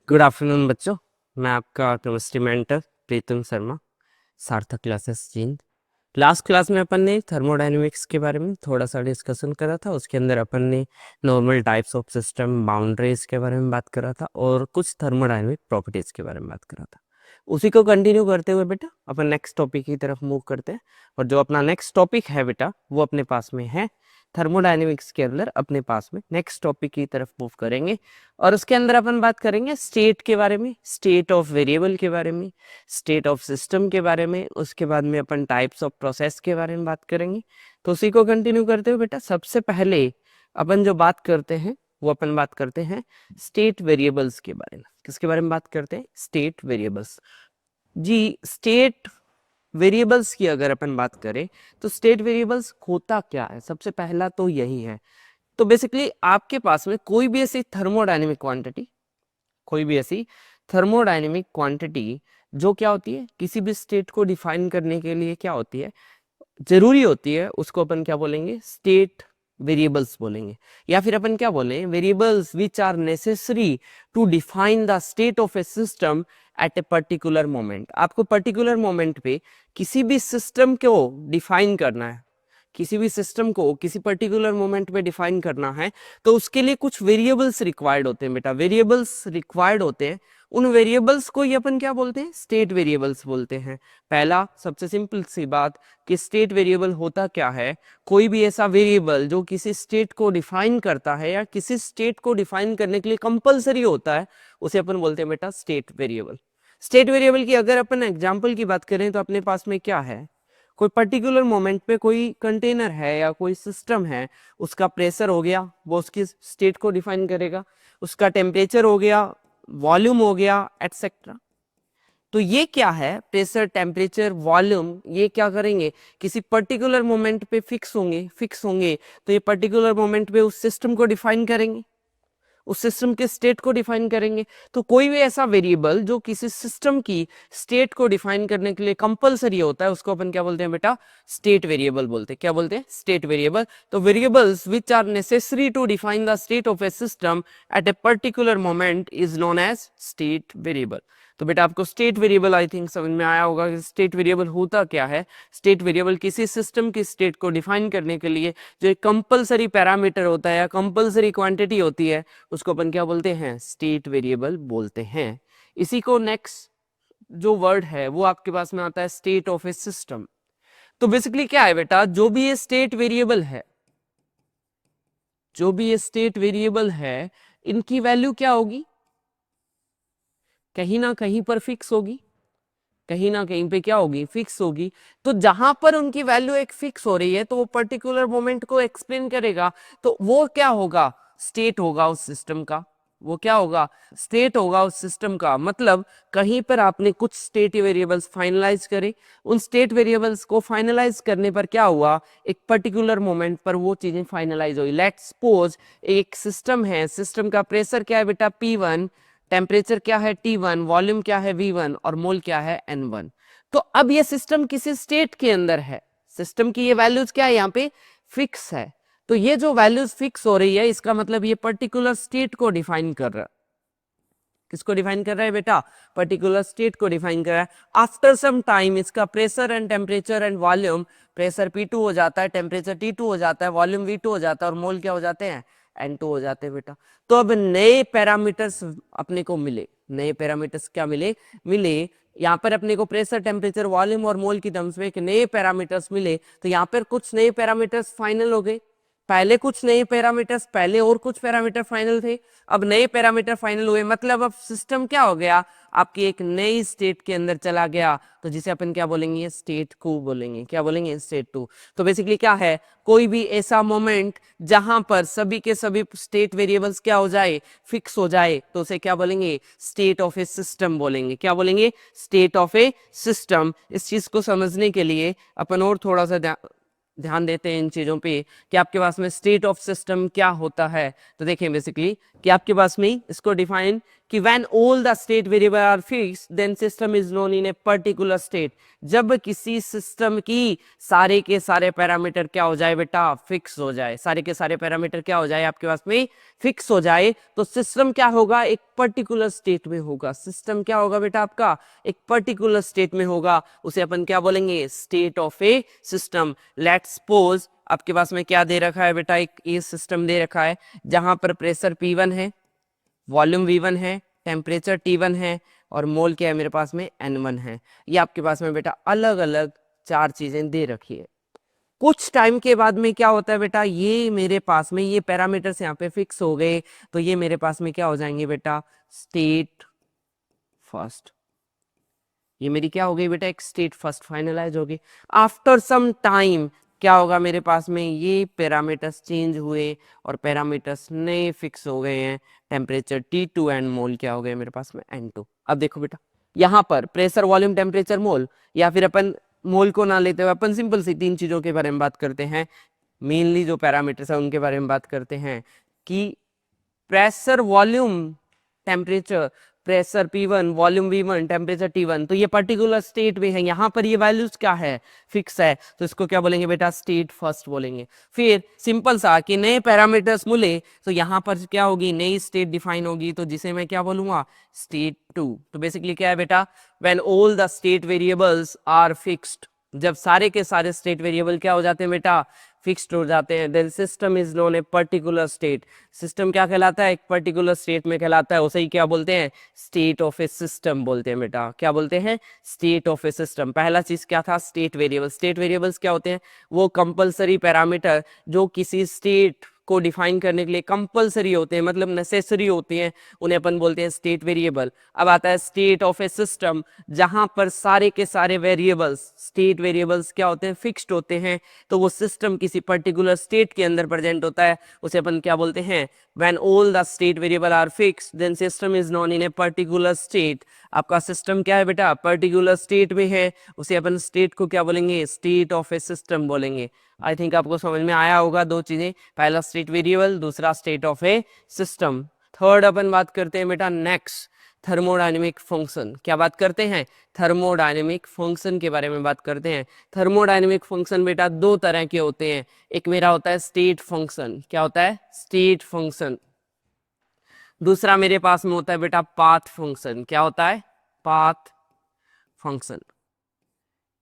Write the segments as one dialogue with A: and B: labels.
A: Good afternoon बच्चों। मैं आपका केमिस्ट्री मेंटर प्रीतम शर्मा, सार्थक क्लासेस जींद। लास्ट क्लास में अपन ने थर्मोडायनेमिक्स के बारे में थोड़ा सा डिस्कशन करा था। उसके अंदर अपन ने normal types of system, boundaries के बारे में बात करा था और कुछ थर्मोडायनेमिक प्रॉपर्टीज के बारे में बात करा था। उसी को कंटिन्यू करते हुए बेटा अपन नेक्स्ट टॉपिक की तरफ मूव करते हैं। और जो अपना नेक्स्ट टॉपिक है बेटा वो अपने पास में है थर्मोडायनेमिक्स के अंदर अपने पास में नेक्स्ट टॉपिक की तरफ मूव करेंगे। और उसके अंदर अपन बात करेंगे स्टेट के बारे में, स्टेट ऑफ वेरिएबल के बारे में, स्टेट ऑफ सिस्टम के बारे में। उसके बाद में अपन टाइप्स ऑफ प्रोसेस के बारे में बात करेंगे। तो उसी को कंटिन्यू करते हुए बेटा सबसे पहले अपन जो बात करते हैं वो अपन बात करते हैं स्टेट वेरिएबल्स के बारे में। किसके बारे में बात करते हैं? State variables. जी, स्टेट वेरिएबल्स की अगर अपन बात करें तो स्टेट वेरिएबल्स होता क्या है, सबसे पहला तो यही है। तो बेसिकली आपके पास में कोई भी ऐसी थर्मोडायनेमिक क्वांटिटी जो क्या होती है, किसी भी स्टेट को डिफाइन करने के लिए क्या होती है, जरूरी होती है, उसको अपन क्या बोलेंगे? स्टेट वेरिएबल्स बोलेंगे। या फिर अपन क्या बोलें? Variables which are necessary to define the state of a system at a particular moment. आपको पर्टिकुलर मोमेंट पे किसी भी सिस्टम को डिफाइन करना है, किसी भी सिस्टम को किसी पर्टिकुलर मोमेंट पे डिफाइन करना है, तो उसके लिए कुछ वेरिएबल्स रिक्वायर्ड होते हैं बेटा। वेरिएबल्स रिक्वायर्ड होते हैं, उन वेरिएबल्स को ही अपन क्या बोलते हैं? स्टेट वेरिएबल्स बोलते हैं। पहला सबसे सिंपल सी बात कि स्टेट वेरिएबल होता क्या है, कोई भी ऐसा वेरिएबल जो किसी स्टेट को डिफाइन करता है या किसी स्टेट को डिफाइन करने के लिए कंपलसरी होता है, उसे अपन बोलते हैं बेटा स्टेट वेरिएबल। स्टेट वेरिएबल की अगर अपन एग्जांपल की बात करें तो अपने पास में क्या है, कोई पर्टिकुलर मोमेंट पे कोई कंटेनर है या कोई सिस्टम है, उसका प्रेशर हो गया, वो उसकी स्टेट को डिफाइन करेगा। उसका टेम्परेचर हो गया, वॉल्यूम हो गया, एटसेट्रा। तो ये क्या है? प्रेशर, टेम्परेचर, वॉल्यूम, ये क्या करेंगे? किसी पर्टिकुलर मोमेंट पे फिक्स होंगे तो ये पर्टिकुलर मोमेंट पे उस सिस्टम को डिफाइन करेंगे, उस सिस्टम के स्टेट को डिफाइन करेंगे। तो कोई भी ऐसा वेरिएबल जो किसी सिस्टम की स्टेट को डिफाइन करने के लिए कंपलसरी होता है, उसको अपन क्या बोलते हैं बेटा? स्टेट वेरिएबल बोलते हैं। क्या बोलते हैं? State variable. तो variables which are necessary to define the state of a system at a particular moment is known as state variable. तो बेटा आपको स्टेट वेरिएबल आई थिंक समझ में आया होगा कि स्टेट वेरिएबल होता क्या है। स्टेट वेरिएबल किसी सिस्टम की स्टेट को डिफाइन करने के लिए जो एक कंपलसरी पैरामीटर होता है या कंपलसरी क्वांटिटी होती है, उसको अपन क्या बोलते हैं? स्टेट वेरिएबल बोलते हैं। इसी को नेक्स्ट जो वर्ड है वो आपके पास में आता है स्टेट ऑफ ए सिस्टम। तो बेसिकली क्या है बेटा, जो भी ये स्टेट वेरिएबल है, जो भी ये स्टेट वेरिएबल है, इनकी वैल्यू क्या होगी? कहीं ना कहीं पर फिक्स होगी, कहीं ना कहीं पे क्या होगी? फिक्स होगी। तो जहां पर उनकी वैल्यू एक फिक्स हो रही है तो वो पर्टिकुलर मोमेंट को एक्सप्लेन करेगा। तो वो क्या होगा? स्टेट होगा उस सिस्टम का। वो क्या होगा? स्टेट होगा उस सिस्टम का। मतलब कहीं पर आपने कुछ स्टेट वेरिएबल्स फाइनलाइज करे, उन स्टेट वेरिएबल्स को फाइनलाइज करने पर क्या हुआ? एक पर्टिकुलर मोमेंट पर वो चीजें फाइनलाइज हुई। लेट्स सपोज एक सिस्टम है, सिस्टम का प्रेशर क्या है बेटा? P1, टेम्परेचर क्या है? T1, वॉल्यूम क्या है? V1 और मोल क्या है? N1। तो अब ये सिस्टम किसी स्टेट के अंदर है, सिस्टम की ये वैल्यूज क्या है? यहाँ पे फिक्स है। तो ये जो वैल्यूज फिक्स हो रही है, इसका मतलब ये पर्टिकुलर स्टेट को डिफाइन कर रहा है। किसको डिफाइन कर रहा है बेटा? पर्टिकुलर स्टेट को डिफाइन कर रहा है। आफ्टर सम टाइम इसका pressure and temperature and volume, pressure P2 हो जाता है, टेम्परेचर T2 हो जाता है, वॉल्यूम V2 हो जाता है और मोल क्या हो जाते हैं? N2 हो जाते हैं बेटा। तो अब नए पैरामीटर्स अपने को मिले। नए पैरामीटर्स क्या मिले यहाँ पर अपने को प्रेशर, टेम्परेचर, वॉल्यूम और मोल की टर्म्स में एक नए पैरामीटर्स मिले। तो यहाँ पर कुछ नए पैरामीटर्स फाइनल हो गए। पहले कुछ नए पैरामीटर्स, पहले और कुछ पैरामीटर फाइनल थे, अब नए पैरामीटर फाइनल हुए। मतलब अब सिस्टम क्या हो गया? आपकी एक नई स्टेट के अंदर चला गया। तो जिसे अपन क्या बोलेंगे? स्टेट 2 बोलेंगे। क्या बोलेंगे? स्टेट 2। तो बेसिकली क्या है? कोई भी ऐसा मोमेंट जहां पर सभी के सभी स्टेट वेरिएबल्स क्या हो जाए? फिक्स हो जाए, तो उसे क्या बोलेंगे? स्टेट ऑफ ए सिस्टम बोलेंगे। क्या बोलेंगे? State of a system. इस चीज को समझने के लिए अपन और थोड़ा सा ध्यान देते हैं इन चीजों पे कि आपके पास में स्टेट ऑफ सिस्टम क्या होता है। तो देखें बेसिकली कि आपके पास में इसको डिफाइन कि when all the state variable are fixed then system is known in a particular state. जब किसी सिस्टम की सारे के सारे पैरामीटर क्या हो जाए बेटा? फिक्स हो जाए। सारे के सारे पैरामीटर क्या हो जाए? आपके पास में फिक्स हो जाए तो सिस्टम क्या होगा? एक पर्टिकुलर स्टेट में होगा। सिस्टम क्या होगा बेटा आपका, एक पर्टिकुलर स्टेट में होगा, उसे अपन क्या बोलेंगे, state of a system. Let's suppose आपके पास में क्या दे रखा है बेटा, एक ये सिस्टम दे रखा है जहां पर प्रेशर P1 है, वॉल्यूम V1 है, टेम्परेचर T1 है और मोल क्या है मेरे पास में N1 है। ये आपके पास में बेटा अलग अलग चार चीजें दे रखी है। कुछ टाइम के बाद में क्या होता है बेटा, ये मेरे पास में ये पैरामीटर्स यहाँ पे फिक्स हो गए, तो ये मेरे पास में क्या हो जाएंगे बेटा, स्टेट फर्स्ट। ये मेरी क्या हो गई बेटा, एक स्टेट फर्स्ट फाइनलाइज होगी। आफ्टर सम टाइम क्या होगा मेरे पास में, ये पैरामीटर्स चेंज हुए और पैरामीटर्स नए फिक्स हो गए हैं। टेम्परेचर T2 एंड मोल क्या हो गए मेरे पास में N2। अब देखो बेटा यहाँ पर प्रेशर, वॉल्यूम, टेम्परेचर, मोल, या फिर अपन मोल को ना लेते हुए अपन सिंपल सी तीन चीजों के बारे में बात करते हैं। मेनली जो पैरामीटर्स है उनके बारे में बात करते हैं कि pressure, volume, temperature, pressure P1, volume V1, temperature T1, तो ये पर्टिकुलर स्टेट में है, यहाँ पर ये वैल्यूज क्या है, फिक्स है, तो इसको क्या बोलेंगे बेटा, स्टेट फर्स्ट बोलेंगे। फिर सिंपल सा कि नए पैरामीटर्स मिले तो यहाँ पर क्या होगी, नई स्टेट डिफाइन होगी, तो जिसे मैं क्या बोलूंगा, स्टेट 2। तो बेसिकली क्या है बेटा, when all the state variables are fixed, जब सारे के सारे स्टेट वेरिएबल क्या हो जाते हैं बेटा, फिक्स्ड हो जाते हैं, then system is known a particular state. System क्या कहलाता है, एक पर्टिकुलर स्टेट में कहलाता है, उसे ही क्या बोलते हैं, स्टेट ऑफ ए सिस्टम बोलते हैं बेटा। क्या बोलते हैं, स्टेट ऑफ ए सिस्टम। पहला चीज क्या था, स्टेट वेरिएबल। स्टेट वेरिएबल्स क्या होते हैं, वो कंपलसरी पैरामीटर जो किसी स्टेट को डिफाइन करने के लिए कंपलसरी होते हैं, मतलब नेसेसरी होते हैं, उन्हें अपन बोलते हैं स्टेट वेरिएबल। अब आता है स्टेट ऑफ ए सिस्टम, जहां पर सारे के सारे वेरिएबल्स, स्टेट वेरिएबल्स क्या होते हैं, फिक्स्ड होते हैं, तो वो सिस्टम किसी पर्टिकुलर स्टेट के अंदर प्रेजेंट होता है, उसे अपन क्या बोलते हैं, when all the state variable are fixed then system is known in a particular state. आपका सिस्टम क्या है बेटा, पर्टिकुलर स्टेट में है, उसे अपन स्टेट को क्या बोलेंगे, स्टेट ऑफ ए सिस्टम बोलेंगे। आई थिंक आपको समझ में आया होगा दो चीजें, पहला स्टेट वेरिएबल, दूसरा state of a system. Third अपन बात करते हैं बेटा नेक्स्ट, थर्मोडायनेमिक फंक्शन। क्या बात करते हैं, थर्मोडायनेमिक फंक्शन के बारे में बात करते हैं। थर्मोडायनेमिक फंक्शन बेटा दो तरह के होते हैं, एक मेरा होता है स्टेट फंक्शन। क्या होता है, स्टेट फंक्शन। दूसरा मेरे पास में होता है बेटा पाथ फंक्शन। क्या होता है, पाथ फंक्शन।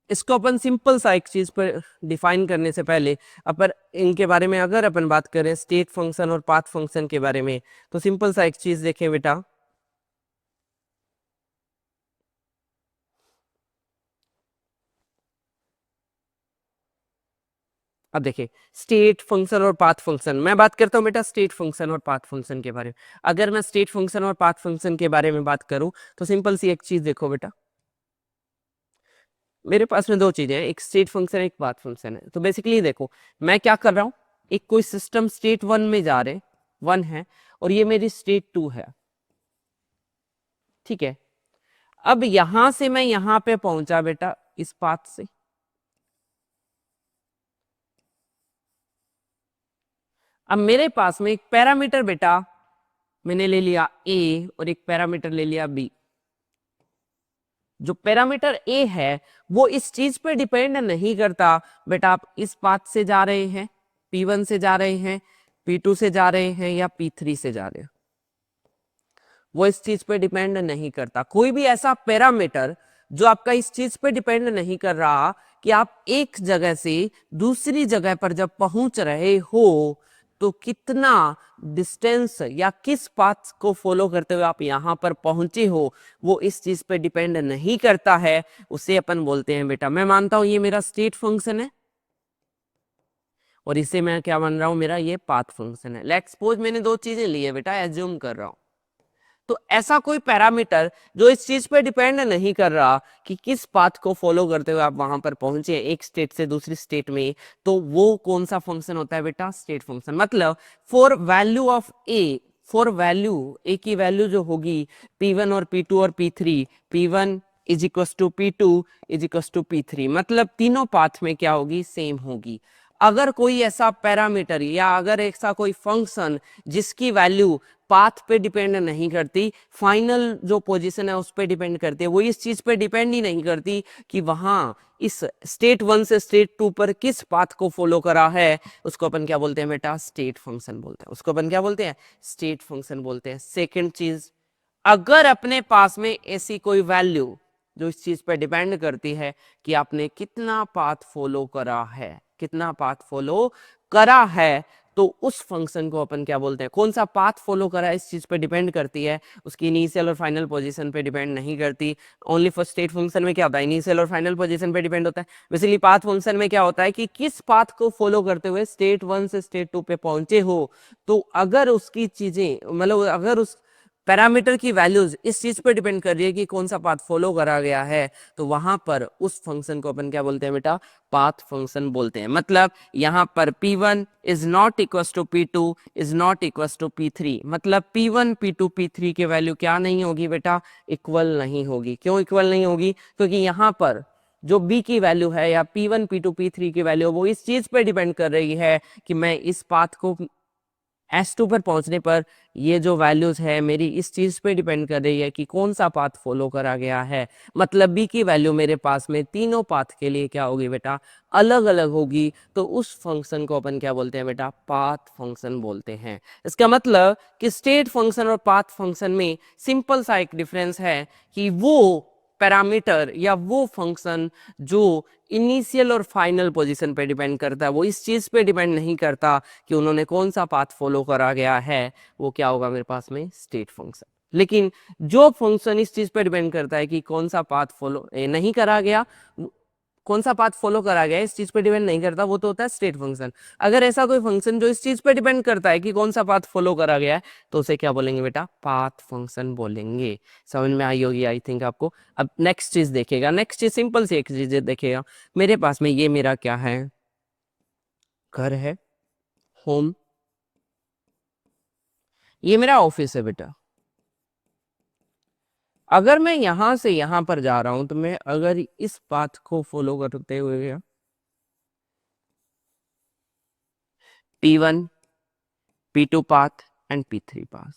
A: इसको अपन सिंपल सा एक चीज पर डिफाइन करने से पहले अपन इनके बारे में अगर अपन बात करें, स्टेट फंक्शन और पाथ फंक्शन के बारे में, तो सिंपल सा एक चीज देखें बेटा, अब देखिए स्टेट फंक्शन और पाथ फंक्शन, मैं बात करता हूं बेटा स्टेट फंक्शन और पाथ फंक्शन के बारे में। अगर मैं स्टेट फंक्शन और पाथ फंक्शन के बारे में बात करूं तो सिंपल सी एक चीज देखो बेटा, मेरे पास में दो चीजें हैं, एक स्टेट फंक्शन है, एक पाथ फंक्शन है। तो बेसिकली देखो मैं क्या कर रहा हूं, एक कोई सिस्टम स्टेट 1 में जा रहे, 1 है, और ये मेरी स्टेट 2 है, ठीक है। अब यहां से मैं यहां पे पहुंचा बेटा इस पाथ से, अब मेरे पास में एक पैरामीटर बेटा मैंने ले लिया ए और एक पैरामीटर ले लिया बी। जो पैरामीटर ए है वो इस चीज पर डिपेंड नहीं करता बेटा आप इस पाथ से जा रहे हैं, P1 से जा रहे हैं, P2 से जा रहे हैं या P3 से जा रहे हैं, वो इस चीज पे डिपेंड नहीं करता। कोई भी ऐसा पैरामीटर जो आपका इस चीज पे डिपेंड नहीं कर रहा कि आप एक जगह से दूसरी जगह पर जब पहुंच रहे हो तो कितना डिस्टेंस या किस पाथ को फॉलो करते हुए आप यहां पर पहुंचे हो, वो इस चीज पे डिपेंड नहीं करता है, उसे अपन बोलते हैं बेटा, मैं मानता हूं ये मेरा स्टेट फंक्शन है और इसे मैं क्या मान रहा हूं, मेरा ये पाथ फंक्शन है। लेट्स सपोज मैंने दो चीजें ली है बेटा, एज्यूम कर रहा हूं, तो ऐसा कोई पैरामीटर जो इस चीज पे डिपेंड नहीं कर रहा कि किस पाथ को फॉलो करते हुए आप वहां पर पहुंचे एक स्टेट से दूसरी स्टेट में, तो वो कौन सा फंक्शन होता है बेटा, स्टेट फंक्शन। मतलब for value of a, for value a की वैल्यू जो होगी P1 और P2 और P3, P1 is equal to P2 is equal to P3, मतलब तीनों पाथ में क्या होगी, सेम होगी। अगर कोई ऐसा पैरामीटर या अगर ऐसा कोई फंक्शन जिसकी वैल्यू पाथ पे डिपेंड नहीं करती, फाइनल जो पोजीशन है उस पे डिपेंड करती है, वो इस चीज पे डिपेंड ही नहीं करती कि वहां इस स्टेट 1 से स्टेट 2 पर किस पाथ को फॉलो करा है, उसको अपन क्या बोलते हैं बेटा, स्टेट फंक्शन बोलते हैं। उसको अपन क्या बोलते हैं, स्टेट फंक्शन बोलते हैं। सेकंड चीज अगर अपने पास में ऐसी कोई वैल्यू जो इस चीज पर डिपेंड करती है कि आपने कितना पाथ फॉलो करा है, कितना पाथ फॉलो करा है, तो उस फंक्शन को अपन क्या बोलते हैं, कौन सा पाथ फॉलो करा है इस चीज पे डिपेंड करती है, उसकी इनिशियल और फाइनल पोजीशन पे डिपेंड नहीं करती। ओनली फॉर स्टेट फंक्शन में क्या होता है, इनिशियल और फाइनल पोजीशन पे डिपेंड होता है। बेसिकली पाथ फंक्शन में क्या होता है कि किस पाथ को फॉलो करते हुए स्टेट 1 से स्टेट 2 पे पहुंचे हो, तो अगर उसकी चीजें मतलब अगर उस पैरामीटर की वैल्यूज इस चीज पर डिपेंड कर रही है कि कौन सा पाथ फॉलो करा गया है, तो वहां पर उस फंक्शन को अपन क्या बोलते हैं बेटा, पाथ फंक्शन बोलते हैं। मतलब यहां पर P1 is not equal to P2 is not equal to P3, मतलब P1 P2 P3 की वैल्यू क्या नहीं होगी बेटा, इक्वल नहीं होगी। क्यों इक्वल नहीं होगी, क्योंकि यहां पर जो b की वैल्यू है या P1 P2 P3 की वैल्यू वो इस चीज पर डिपेंड कर रही है कि मैं इस पाथ को S2 पर पहुंचने पर ये जो वैल्यूज है मेरी इस चीज पे डिपेंड कर रही है कि कौन सा पाथ फॉलो करा गया है। मतलब b की वैल्यू मेरे पास में तीनों पाथ के लिए क्या होगी बेटा, अलग अलग होगी। तो उस फंक्शन को अपन क्या बोलते हैं बेटा, पाथ फंक्शन बोलते हैं। इसका मतलब कि स्टेट फंक्शन और पाथ फंक्शन में सिंपल सा एक डिफरेंस है कि वो पैरामीटर या वो फंक्शन जो इनिशियल और फाइनल पोजीशन पे डिपेंड करता है, वो इस चीज पे डिपेंड नहीं करता कि उन्होंने कौन सा पाथ फॉलो करा गया है, वो क्या होगा मेरे पास में, स्टेट फंक्शन। लेकिन जो फंक्शन इस चीज पे डिपेंड करता है कि कौन सा पाथ फॉलो नहीं करा गया, कौन सा पाथ फॉलो करा गया इस चीज पे डिपेंड नहीं करता, वो तो होता है स्टेट फंक्शन। अगर ऐसा कोई फंक्शन जो इस चीज पे डिपेंड करता है कि कौन सा पाथ फॉलो करा गया है, तो उसे क्या बोलेंगे बेटा, पाथ फंक्शन बोलेंगे। समझ में आई होगी आई थिंक आपको। अब नेक्स्ट चीज देखिएगा, नेक्स्ट चीज सिंपल सी एक चीज देखिएगा। मेरे पास में ये मेरा क्या है, घर है, होम, ये मेरा ऑफिस है बेटा। अगर मैं यहां से यहां पर जा रहा हूं तो मैं अगर इस पाथ को फॉलो करते हुए P1 P2 path and P3 path,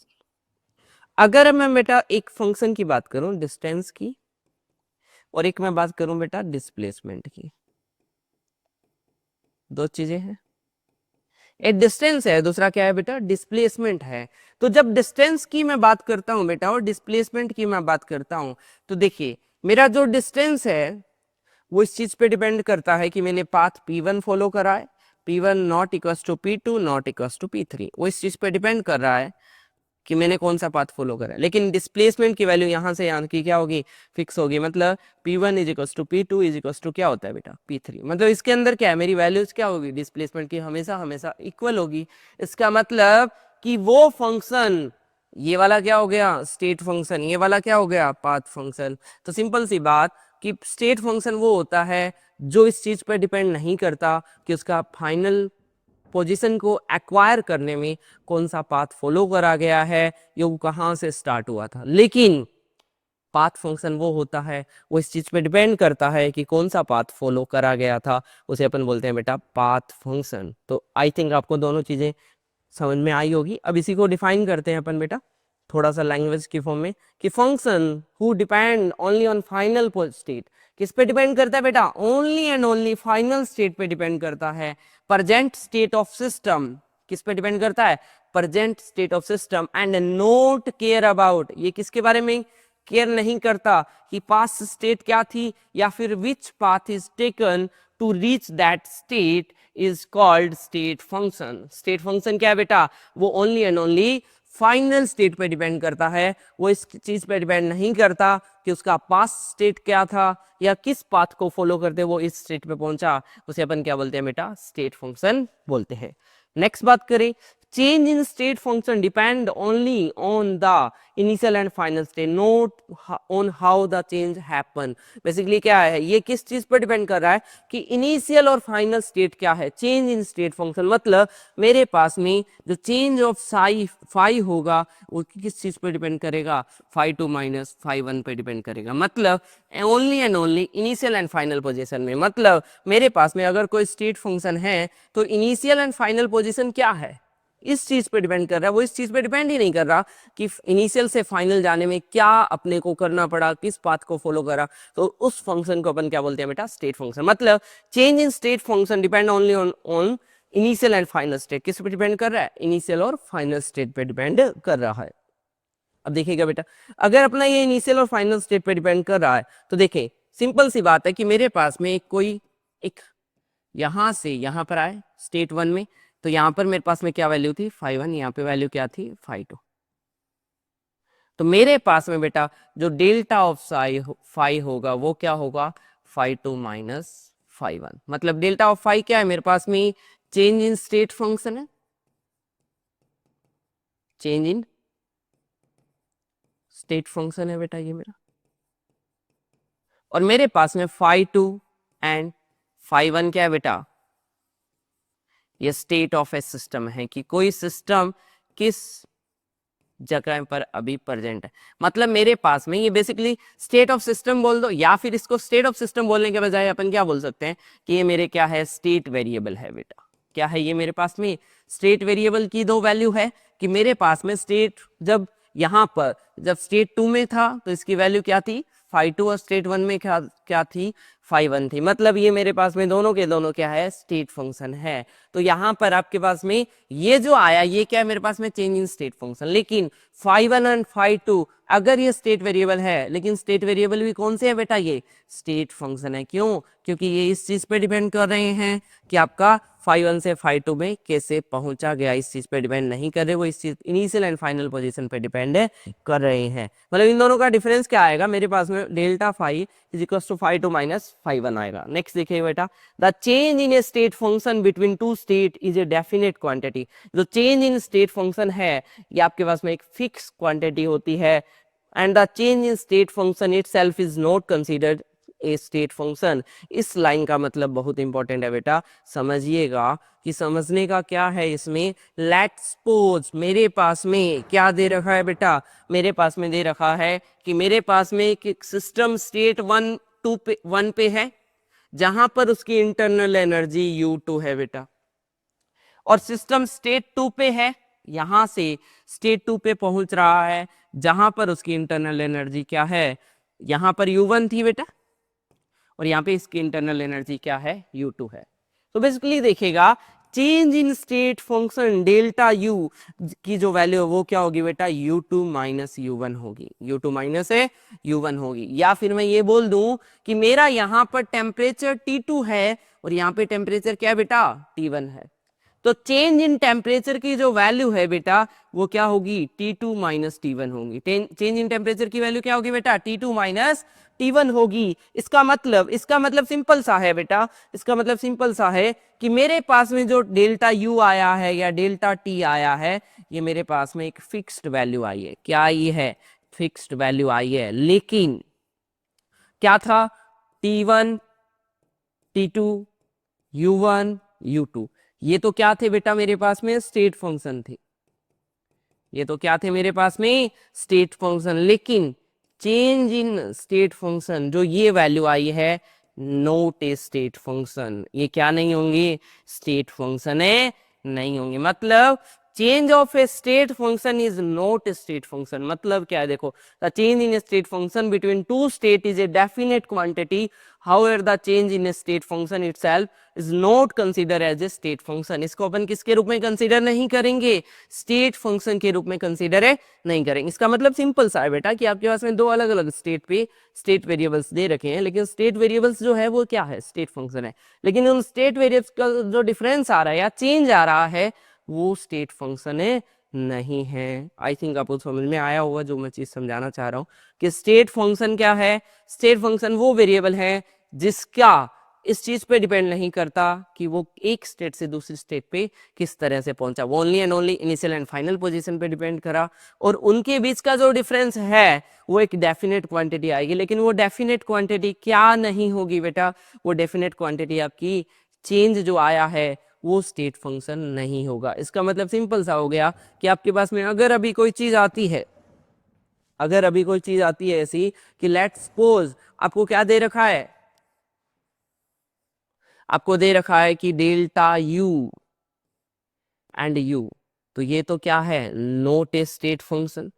A: अगर मैं बेटा एक फंक्शन की बात करूं डिस्टेंस की, और एक मैं बात करूं बेटा डिस्प्लेसमेंट की, दो चीजें हैं, एक डिस्टेंस है, दूसरा क्या है बेटा, डिस्प्लेसमेंट है। तो जब डिस्टेंस की मैं बात करता हूं बेटा और डिस्प्लेसमेंट की मैं बात करता हूं, तो देखिए मेरा जो डिस्टेंस है वो इस चीज पे डिपेंड करता है कि मैंने पाथ P1 फॉलो करा है, P1 not equal to P2 not equal to P3, वो इस चीज पे डिपेंड कर रहा है कि मैंने कौन सा पाथ फॉलो करा है। लेकिन डिस्प्लेसमेंट की वैल्यू यहां से यहाँ की क्या होगी, फिक्स होगी। मतलब P1 is equal to P2 is equal to क्या होता है बेटा, P3। मतलब इसके अंदर क्या है, मेरी वैल्यूज क्या होगी डिस्प्लेसमेंट की, हमेशा हमेशा इक्वल होगी। इसका मतलब कि वो फंक्शन, ये वाला क्या हो गया स्टेट फंक्शन, ये वाला क्या हो गया पाथ फंक्शन। तो सिंपल सी बात कि स्टेट फंक्शन वो होता है जो इस चीज पर डिपेंड नहीं करता कि उसका फाइनल पोजीशन को एक्वायर करने में कौन सा पाथ फॉलो करा गया है, ये वो कहाँ से स्टार्ट हुआ था। लेकिन पाथ फंक्शन वो होता है, वो इस चीज पे डिपेंड करता है कि कौन सा पाथ फॉलो करा गया था, उसे अपन बोलते हैं बेटा पाथ फंक्शन। तो आई थिंक आपको दोनों चीजें समझ में आई होगी। अब इसी को डिफाइन करते हैं अपन बेटा थोड़ा सा लैंग्वेज की फॉर्म में, कि function who depend only on final state, किस पे डिपेंड करता है बेटा, only and only final state पे डिपेंड करता है। प्रेजेंट स्टेट ऑफ सिस्टम किस पे डिपेंड करता है, present state of system, and note care about, ये किसके बारे में केयर नहीं करता कि पास्ट स्टेट क्या थी या फिर which path is taken to reach that state is called state function. State function क्या है बेटा, वो only and only final state पे डिपेंड करता है, वो इस चीज पे डिपेंड नहीं करता कि उसका पास्ट स्टेट क्या था या किस पाथ को फॉलो करते वो इस स्टेट पे पहुंचा, उसे अपन क्या बोलते हैं बेटा, स्टेट फंक्शन बोलते हैं। नेक्स्ट बात करें, change in state function depend only on the initial and final state, not on how the change happen। Basically क्या है, ये किस चीज पर डिपेंड कर रहा है कि इनिशियल और फाइनल स्टेट क्या है, चेंज इन स्टेट फंक्शन। मतलब मेरे पास में जो चेंज ऑफ साई फाई होगा वो किस चीज पर डिपेंड करेगा, phi two minus phi one पे डिपेंड करेगा। मतलब only and only initial and final position में। मतलब मेरे पास में अगर कोई स्टेट फंक्शन है तो इनिशियल एंड फाइनल पोजीशन क्या है, इस चीज पे डिपेंड कर रहा है। वो इस चीज पे डिपेंड ही नहीं कर रहा कि इनिशियल से फाइनल जाने में क्या अपने को करना पड़ा, किस पाथ को फॉलो करा। तो उस फंक्शन को अपन क्या बोलते हैं बेटा, स्टेट फंक्शन। मतलब change in state function depend only on initial and final state. किस पे डिपेंड कर रहा है, इनिशियल और फाइनल स्टेट पे डिपेंड कर रहा है। अब देखिएगा बेटा, अगर अपना ये इनिशियल और फाइनल स्टेट पे डिपेंड कर रहा है तो देखें सिंपल सी बात है कि मेरे पास में एक यहां से यहां पर आए स्टेट 1 में, तो यहां पर मेरे पास में क्या वैल्यू थी phi 1, यहाँ पे वैल्यू क्या थी phi 2। तो मेरे पास में बेटा जो डेल्टा ऑफ फाई होगा वो क्या होगा phi 2 माइनस phi 1। मतलब डेल्टा ऑफ फाई क्या है मेरे पास में, चेंज इन स्टेट फंक्शन है, चेंज इन स्टेट फंक्शन है बेटा ये मेरा। और मेरे पास में phi 2 एंड phi 1 क्या है बेटा, ये स्टेट ऑफ ए सिस्टम है कि कोई सिस्टम किस जगह पर अभी प्रेजेंट है। मतलब मेरे पास में ये बेसिकली स्टेट ऑफ सिस्टम बोल दो, या फिर इसको स्टेट ऑफ सिस्टम बोलने के बजाय अपन क्या बोल सकते हैं कि ये मेरे क्या है स्टेट वेरिएबल है बेटा। क्या है ये मेरे पास में स्टेट वेरिएबल की दो वैल्यू है कि मेरे पास में स्टेट जब यहाँ पर जब स्टेट 2 में था तो इसकी वैल्यू क्या थी phi 2 और स्टेट 1 में क्या थी phi 1 थी। मतलब ये मेरे पास में दोनों के दोनों क्या है स्टेट फंक्शन है। तो यहाँ पर आपके पास में ये जो आया ये क्या है मेरे पास में चेंज इन स्टेट फंक्शन। लेकिन phi 1 एंड phi 2 अगर ये स्टेट वेरिएबल है, लेकिन स्टेट वेरिएबल भी कौन से है बेटा, ये स्टेट फंक्शन है। क्यों? क्योंकि ये इस चीज पे डिपेंड कर रहे हैं कि आपका phi 1 से phi 2 में कैसे पहुंचा गया, इस चीज पे डिपेंड नहीं कर रहे, वो इस चीज इनिशियल एंड फाइनल पोजीशन पे डिपेंड कर रहे हैं। मतलब इन दोनों का डिफरेंस क्या आएगा मेरे पास में, delta phi is equal to phi 2 minus phi 1 आएगा। नेक्स्ट देखिए बेटा, the change in a state function between two state is a definite quantity. जो चेंज इन स्टेट फंक्शन है ये आपके पास में एक फिक्स क्वांटिटी होती है, and the change in state function itself is not considered A state function. इस line का मतलब बहुत इंपॉर्टेंट है बेटा, समझिएगा कि समझने का क्या है इसमें। लेट्स सपोज मेरे पास में क्या दे रखा है बेटा, मेरे पास में दे रखा है कि मेरे पास में एक सिस्टम स्टेट 1 पे है जहां पर उसकी इंटरनल एनर्जी U2 है बेटा, और सिस्टम स्टेट 2 पे है, यहां से स्टेट 2 पे पहुंच रहा है जहां पर उसकी इंटरनल एनर्जी क्या है, यहां पर U1 थी बेटा और यहाँ पे इसकी इंटरनल एनर्जी क्या है U2 है। तो बेसिकली देखिएगा change in state function delta U की जो वैल्यू है वो क्या होगी बेटा U2 माइनस U1 होगी, U2 माइनस U1 होगी। या फिर मैं ये बोल दूं कि मेरा यहाँ पर टेम्परेचर T2 है और यहाँ पे टेम्परेचर क्या है बेटा T1 है, तो चेंज इन टेम्परेचर की जो वैल्यू है बेटा वो क्या होगी T2 माइनस T1 होगी। चेंज इन टेम्परेचर की वैल्यू क्या होगी बेटा T2 माइनस T1 होगी। इसका मतलब सिंपल सा है बेटा, इसका मतलब सिंपल सा है कि मेरे पास में जो डेल्टा U आया है या डेल्टा T आया है ये मेरे पास में एक फिक्स्ड वैल्यू आई है। क्या आई है? फिक्स्ड वैल्यू आई है। लेकिन क्या था T1 T2 U1 U2 ये तो क्या थे बेटा मेरे पास में स्टेट फंक्शन थे, ये तो क्या थे मेरे पास में स्टेट फंक्शन। लेकिन चेंज इन स्टेट फंक्शन जो ये वैल्यू आई है नोट ए स्टेट फंक्शन, ये क्या नहीं होंगे स्टेट फंक्शन है नहीं होंगे। मतलब change of A state function is not a state function. मतलब क्या है देखो, the change in a state function between two state is a definite quantity, however the change in a state function itself is not considered as a state function। इसको अपन किसके रूप में consider नहीं करेंगे, स्टेट फंक्शन के रूप में consider नहीं करेंगे। इसका मतलब सिंपल सा है बेटा कि आपके पास में दो अलग अलग स्टेट पे स्टेट वेरिएबल्स दे रखे हैं, लेकिन स्टेट वेरिएबल्स जो है वो क्या है स्टेट फंक्शन है, लेकिन उन स्टेट वेरिएबल्स का जो डिफरेंस आ रहा है या चेंज आ रहा है वो स्टेट फंक्शन है नहीं है। आई थिंक आपको समझ में आया होगा जो मैं चीज समझाना चाह रहा हूं कि स्टेट फंक्शन क्या है। स्टेट फंक्शन वो वेरिएबल है जिसका इस चीज पे डिपेंड नहीं करता कि वो एक स्टेट से दूसरी स्टेट पे किस तरह से पहुंचा, वो only and only initial and final position पे डिपेंड करा, और उनके बीच का जो डिफरेंस है वो एक डेफिनेट क्वांटिटी आएगी। लेकिन वो डेफिनेट क्वांटिटी क्या नहीं होगी बेटा, वो डेफिनेट क्वांटिटी आपकी चेंज जो आया है वो स्टेट फंक्शन नहीं होगा। इसका मतलब सिंपल सा हो गया कि आपके पास में अगर अभी कोई चीज आती है, अगर अभी कोई चीज आती है ऐसी कि लेट्स सपोज आपको क्या दे रखा है, आपको दे रखा है कि डेल्टा U एंड U, तो ये तो क्या है नोट ए स्टेट फंक्शन,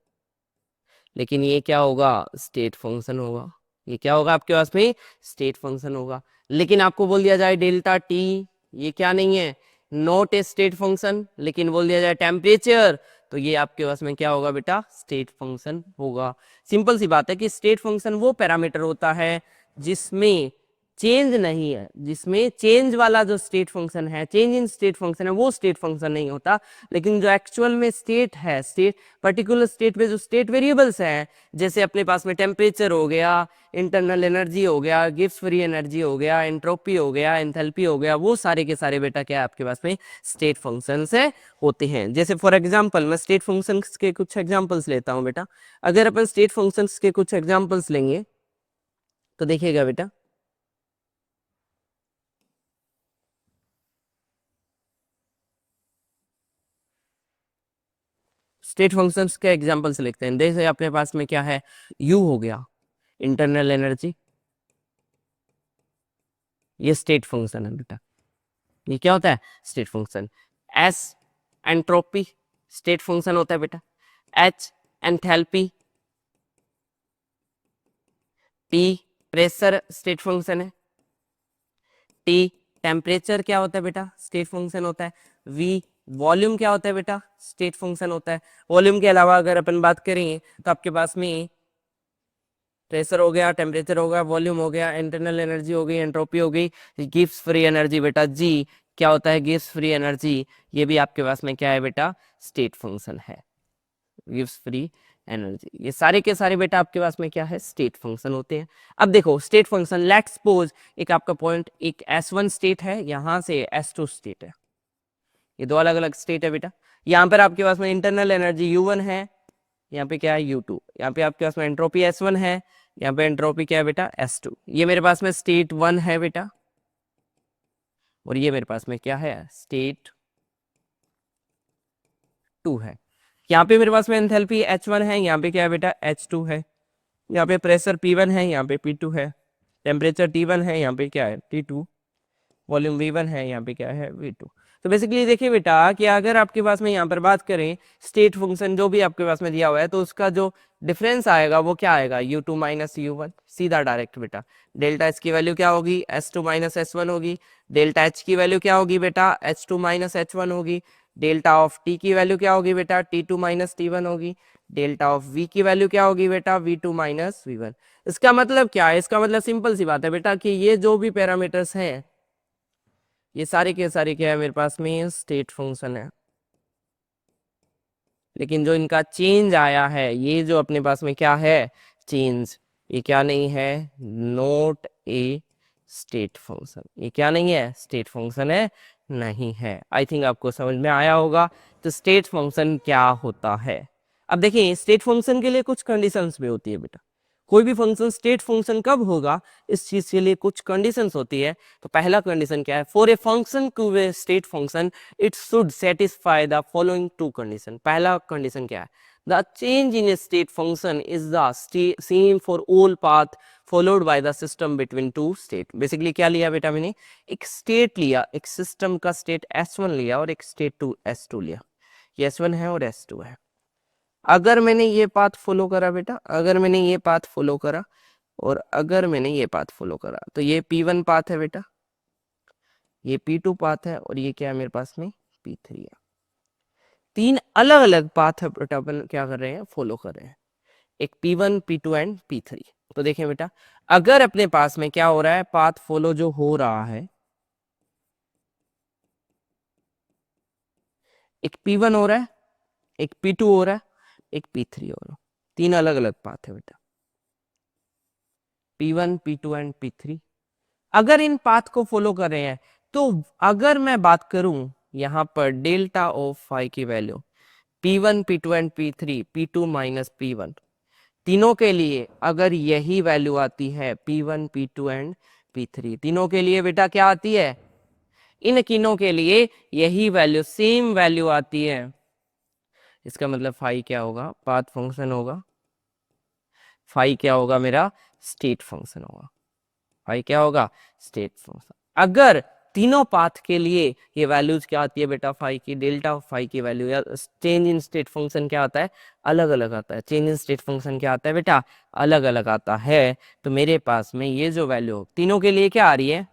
A: लेकिन ये क्या होगा स्टेट फंक्शन होगा। ये क्या होगा आपके पास में स्टेट फंक्शन होगा। लेकिन आपको बोल दिया जाए डेल्टा T, ये क्या नहीं है नोट ए स्टेट फंक्शन, लेकिन बोल दिया जाए टेम्परेचर तो ये आपके पास में क्या होगा बेटा, स्टेट फंक्शन होगा। सिंपल सी बात है कि स्टेट फंक्शन वो पैरामीटर होता है जिसमें चेंज नहीं है, जिसमें चेंज वाला जो स्टेट फंक्शन है, चेंज इन स्टेट फंक्शन है, वो स्टेट फंक्शन नहीं होता। लेकिन जो एक्चुअल में स्टेट है, स्टेट पर्टिकुलर स्टेट में जो स्टेट वेरिएबल्स हैं, जैसे अपने पास में टेम्परेचर हो गया, इंटरनल एनर्जी हो गया, गिब्स फ्री एनर्जी हो गया, एंट्रोपी हो गया, एंथैल्पी हो गया, वो सारे के सारे बेटा क्या है आपके पास में स्टेट फंक्शंस है होते हैं। जैसे फॉर एग्जांपल मैं स्टेट फंक्शंस के कुछ एग्जांपल्स लेता हूं बेटा। अगर अपन स्टेट फंक्शंस के कुछ एग्जांपल्स लेंगे तो देखिएगा बेटा, स्टेट फंक्शंस के एग्जांपल्स लिखते हैं। जैसे अपने पास में क्या है, यू हो गया इंटरनल एनर्जी, ये स्टेट फंक्शन है बेटा, ये क्या होता है state function. S entropy state function होता है बेटा। H enthalpy, T pressure state function है। टी टेम्परेचर क्या होता है बेटा, स्टेट फंक्शन होता है। वी वॉल्यूम क्या होता है बेटा, स्टेट फंक्शन होता है। वॉल्यूम के अलावा अगर अपन बात करें तो आपके पास में प्रेशर हो गया, टेम्परेचर हो गया, वॉल्यूम हो गया, इंटरनल एनर्जी हो गई, एंट्रोपी हो गई, गिब्स फ्री एनर्जी बेटा। जी क्या होता है, गिब्स फ्री एनर्जी, ये भी आपके पास में क्या है बेटा, स्टेट फंक्शन है। गिव्स फ्री एनर्जी, ये सारे के सारे बेटा आपके पास में क्या है, स्टेट फंक्शन होते हैं। अब देखो स्टेट फंक्शन, लेट्स सपोज एक आपका पॉइंट, एक S1 स्टेट है, यहां से S2 स्टेट है, ये दो अलग अलग स्टेट है बेटा। यहाँ पर आपके पास में इंटरनल एनर्जी U1 है, यहाँ पे क्या है U2, यहाँ पे आपके पास में एंट्रोपी S1 है, यहाँ पे एंट्रोपी क्या है बेटा S2। ये मेरे पास में स्टेट 1 है बेटा, और ये मेरे पास में क्या है, स्टेट 2 है। यहाँ पे मेरे पास में एंथैल्पी H1 है, यहाँ पे क्या है बेटा H2 है, यहाँ पे प्रेशर P1 है, यहाँ पे P2 है, टेम्परेचर T1 है, यहाँ पे क्या है T2, वॉल्यूम V1 है, यहाँ पे क्या है V2। तो बेसिकली देखिए बेटा कि अगर आपके पास में यहाँ पर बात करें स्टेट फंक्शन जो भी आपके पास में दिया हुआ है, तो उसका जो डिफरेंस आएगा वो क्या आएगा, U2 माइनस U1, सीधा डायरेक्ट बेटा। डेल्टा एच की वैल्यू क्या होगी, S2 माइनस S1 होगी। डेल्टा एच की वैल्यू क्या होगी बेटा, H2 माइनस H1 होगी। डेल्टा ऑफ टी की वैल्यू क्या होगी बेटा, T2 माइनस T1 होगी। डेल्टा ऑफ V की वैल्यू क्या होगी बेटा, V2 माइनस V1। इसका मतलब क्या है, इसका मतलब सिंपल सी बात है बेटा कि ये जो भी पैरामीटर्स हैं, ये सारे के सारे क्या है मेरे पास में स्टेट फंक्शन है। लेकिन जो इनका चेंज आया है, ये जो अपने पास में क्या है चेंज, ये क्या नहीं है, नोट ए स्टेट फंक्शन, ये क्या नहीं है स्टेट फंक्शन है, नहीं है। आई थिंक आपको समझ में आया होगा तो स्टेट फंक्शन क्या होता है। अब देखिए स्टेट फंक्शन के लिए कुछ कंडीशंस भी होती है बेटा। कोई भी फंक्शन स्टेट फंक्शन कब होगा, इस चीज के लिए कुछ कंडीशंस होती है। तो पहला कंडीशन क्या है, for a function to be state function it should satisfy the following two condition. पहला कंडीशन क्या है, the change in a state function is the same for all path followed by the system between two state. Basically क्या लिया बेटा मैंने, एक state लिया, एक सिस्टम का स्टेट S1 लिया और एक स्टेट टू S2 लिया, ये S1 है और S2 है। अगर मैंने ये पाथ फॉलो करा बेटा, अगर मैंने ये पाथ फॉलो करा और अगर मैंने ये पाथ फॉलो करा, तो ये P1 पाथ है बेटा, ये P2 पाथ है और ये क्या है मेरे पास में P3 है। तीन अलग अलग पाथ है बेटा, अपन क्या कर रहे हैं, फॉलो कर रहे हैं, एक P1 P2 एंड P3। तो देखें बेटा, अगर अपने पास में क्या हो रहा है, पाथ फॉलो जो हो रहा है, एक P1 हो रहा है, एक P2 हो रहा है, एक P3 हो रहा है, तीन अलग अलग पाथ है बेटा, P1 P2 एंड P3। अगर इन पाथ को फॉलो कर रहे हैं, तो अगर मैं बात करूं यहां पर डेल्टा ऑफ फाई की value, P1 P2 and P3, P2 minus P1, तीनों के लिए अगर यही वैल्यू आती है P1 P2 एंड P3, तीनों के लिए बेटा क्या आती है, इन तीनों के लिए यही वैल्यू, सेम वैल्यू आती है, इसका मतलब फाई क्या होगा, पाथ फंक्शन होगा, फाई क्या होगा मेरा, स्टेट फंक्शन होगा, फाई क्या होगा, स्टेट फंक्शन। अगर तीनों पाथ के लिए ये वैल्यूज क्या आती है बेटा, फाई की, डेल्टा ऑफ फाई की वैल्यू या चेंज इन स्टेट फंक्शन क्या आता है, अलग अलग आता है, चेंज इन स्टेट फंक्शन क्या आता है बेटा, अलग अलग आता है। तो मेरे पास में ये जो वैल्यू तीनों के लिए क्या आ रही है,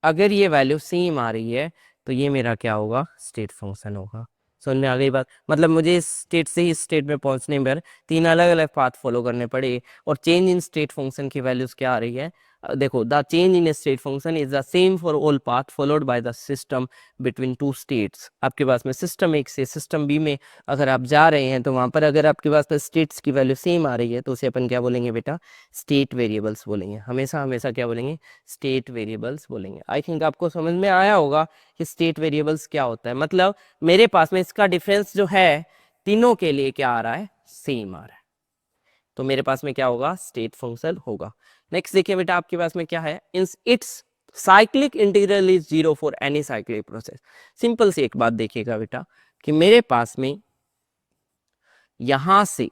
A: अगर ये वैल्यू सेम आ रही है तो ये मेरा क्या होगा, स्टेट फंक्शन होगा। समझ में आ गई बात? मतलब मुझे इस स्टेट से इस स्टेट में पहुंचने पर 3 अलग अलग पाथ फॉलो करने पड़े, और चेंज इन स्टेट फंक्शन की वैल्यूज क्या आ रही है? देखो, the change in state function is the same for all path followed by the system between to states. आपके पास में सिस्टम एक से सिस्टम बी में अगर आप जा रहे हैं तो वहां पर अगर आपके पास में स्टेट्स की वैल्यू सेम आ रही है तो उसे अपन क्या बोलेंगे बेटा? स्टेट वेरिएबल्स बोलेंगे। हमेशा हमेशा क्या बोलेंगे? स्टेट वेरिएबल्स बोलेंगे। आई थिंक आपको समझ में आया होगा कि स्टेट वेरिएबल्स क्या होता है। मतलब मेरे पास में इसका डिफरेंस जो है तीनों के लिए क्या आ रहा है? सेम आ रहा है। तो मेरे पास में क्या होगा? स्टेट फंक्शन होगा। नेक्स्ट देखिए बेटा, आपके पास में क्या है? It's cyclic integral is zero for any cyclic process. Simple सी एक बात देखिएगा बेटा कि मेरे पास में यहां से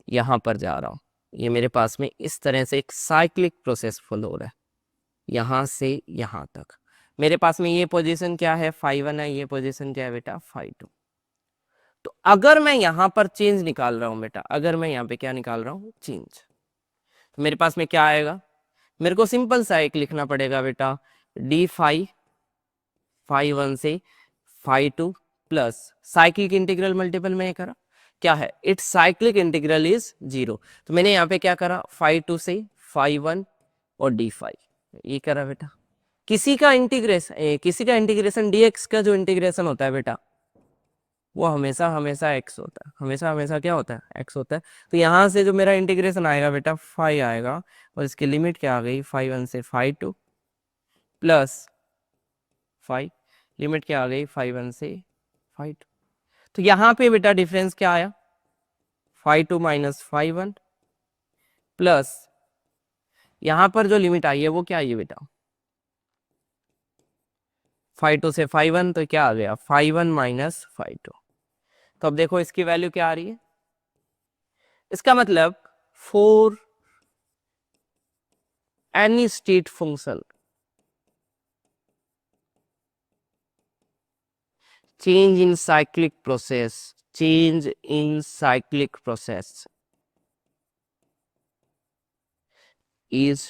A: यहां पर जा रहा हूं, ये मेरे पास में इस तरह से एक साइक्लिक प्रोसेस फॉलो हो रहा है यहां से यहां तक। मेरे पास में ये पोजीशन क्या है? फाई 1 है। ये पोजीशन क्या है बेटा? फाई 2। तो अगर मैं यहां पर चेंज निकाल रहा हूं बेटा, अगर मैं यहां पे क्या निकाल रहा हूं? चेंज, तो मेरे पास में क्या आएगा? मेरे को सिंपल सा एक लिखना पड़ेगा बेटा, डी फाई 1 से phi 2 plus cyclic integral multiple में करा क्या है? It's cyclic integral is zero. तो मैंने यहाँ पे क्या करा? फाई 2 से फाई 1 और डी फाई, ये करा बेटा। किसी का इंटीग्रेशन डीएक्स का जो इंटीग्रेशन होता है बेटा, वो हमेशा हमेशा एक्स होता है। हमेशा हमेशा क्या होता है? एक्स होता है। तो यहाँ से जो मेरा इंटीग्रेशन आएगा बेटा, फाई आएगा, और इसकी लिमिट क्या आ गई? फाई 1 से फाई 2 प्लस फाई, लिमिट क्या आ गई? फाई 1 से फाई 2। तो यहाँ पे बेटा डिफरेंस क्या आया? फाई 2 माइनस फाई 1 प्लस यहाँ पर जो लिमिट आई है वो क्या आई है बेटा? फाई 2 से फाई 1, तो क्या आ गया? Phi 1 minus phi 2। तो अब देखो इसकी वैल्यू क्या आ रही है? इसका मतलब for any state function change in cyclic process is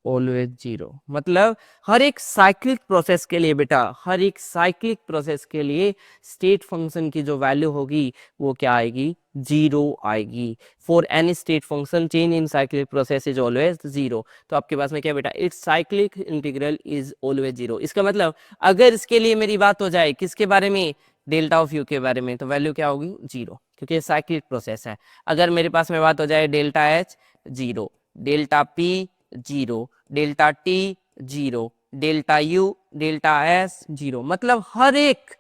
A: always zero. मतलब हर एक साइक्लिक प्रोसेस के लिए बेटा, हर एक साइक्लिक प्रोसेस के लिए स्टेट फंक्शन की जो वैल्यू होगी वो क्या आएगी? जीरो आएगी। For any state function change in cyclic process is always zero. तो आपके पास में क्या बेटा? It's cyclic integral is always zero. इसका मतलब अगर इसके लिए मेरी बात हो जाए किसके बारे में? डेल्टा ऑफ यू के बारे में, तो वैल्यू क्या होगी? जीरो, क्योंकि साइक्लिक प्रोसेस है। अगर मेरे पास में बात हो जाए delta H zero, delta P zero, delta T zero, delta U, delta S zero. मतलब हर एक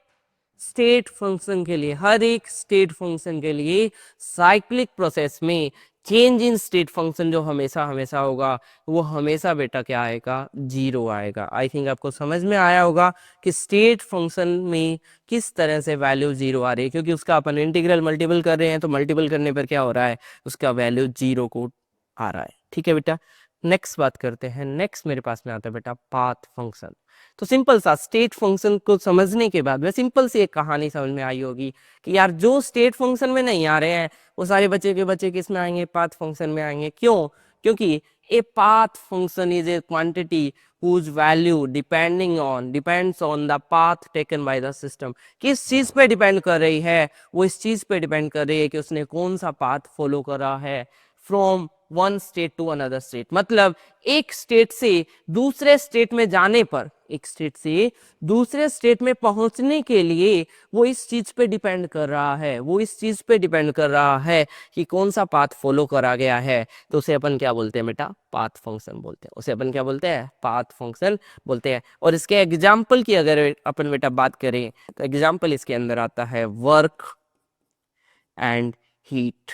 A: स्टेट फंक्शन के लिए, हर एक स्टेट फंक्शन के लिए साइक्लिक प्रोसेस में चेंज इन स्टेट फंक्शन जो हमेशा हमेशा होगा वो हमेशा बेटा क्या आएगा? जीरो आएगा। आई थिंक आपको समझ में आया होगा कि स्टेट फंक्शन में किस तरह से वैल्यू जीरो आ रही है, क्योंकि उसका अपन इंटीग्रल मल्टीपल कर रहे हैं, तो मल्टीपल करने पर क्या हो रहा है? उसका वैल्यू जीरो को आ रहा है। ठीक है बेटा, नेक्स्ट बात करते हैं। नेक्स्ट मेरे पास में आता है बेटा पाथ फंक्शन। तो सिंपल सा स्टेट फंक्शन को समझने के बाद में सिंपल सी एक कहानी समझ में आई होगी कि यार जो स्टेट फंक्शन में नहीं आ रहे हैं वो सारे बच्चे के बच्चे किस में आएंगे? पाथ फंक्शन में आएंगे। क्यों? क्योंकि a path function is a quantity whose value depends on the path taken by the system। किस चीज पे डिपेंड कर रही है? वो इस चीज पे डिपेंड कर रही है कि उसने कौन सा पाथ फॉलो करा है from one state to another state. मतलब एक स्टेट से दूसरे स्टेट में जाने पर, एक स्टेट से दूसरे स्टेट में पहुंचने के लिए वो इस चीज पे डिपेंड कर रहा है, वो इस चीज पे डिपेंड कर रहा है कि कौन सा पाथ फॉलो करा गया है। तो उसे अपन क्या बोलते हैं बेटा? पाथ फंक्शन बोलते हैं। उसे अपन क्या बोलते हैं? पाथ फंक्शन बोलते हैं। और इसके एग्जाम्पल की अगर अपन बेटा बात करें तो एग्जाम्पल इसके अंदर आता है वर्क एंड हीट।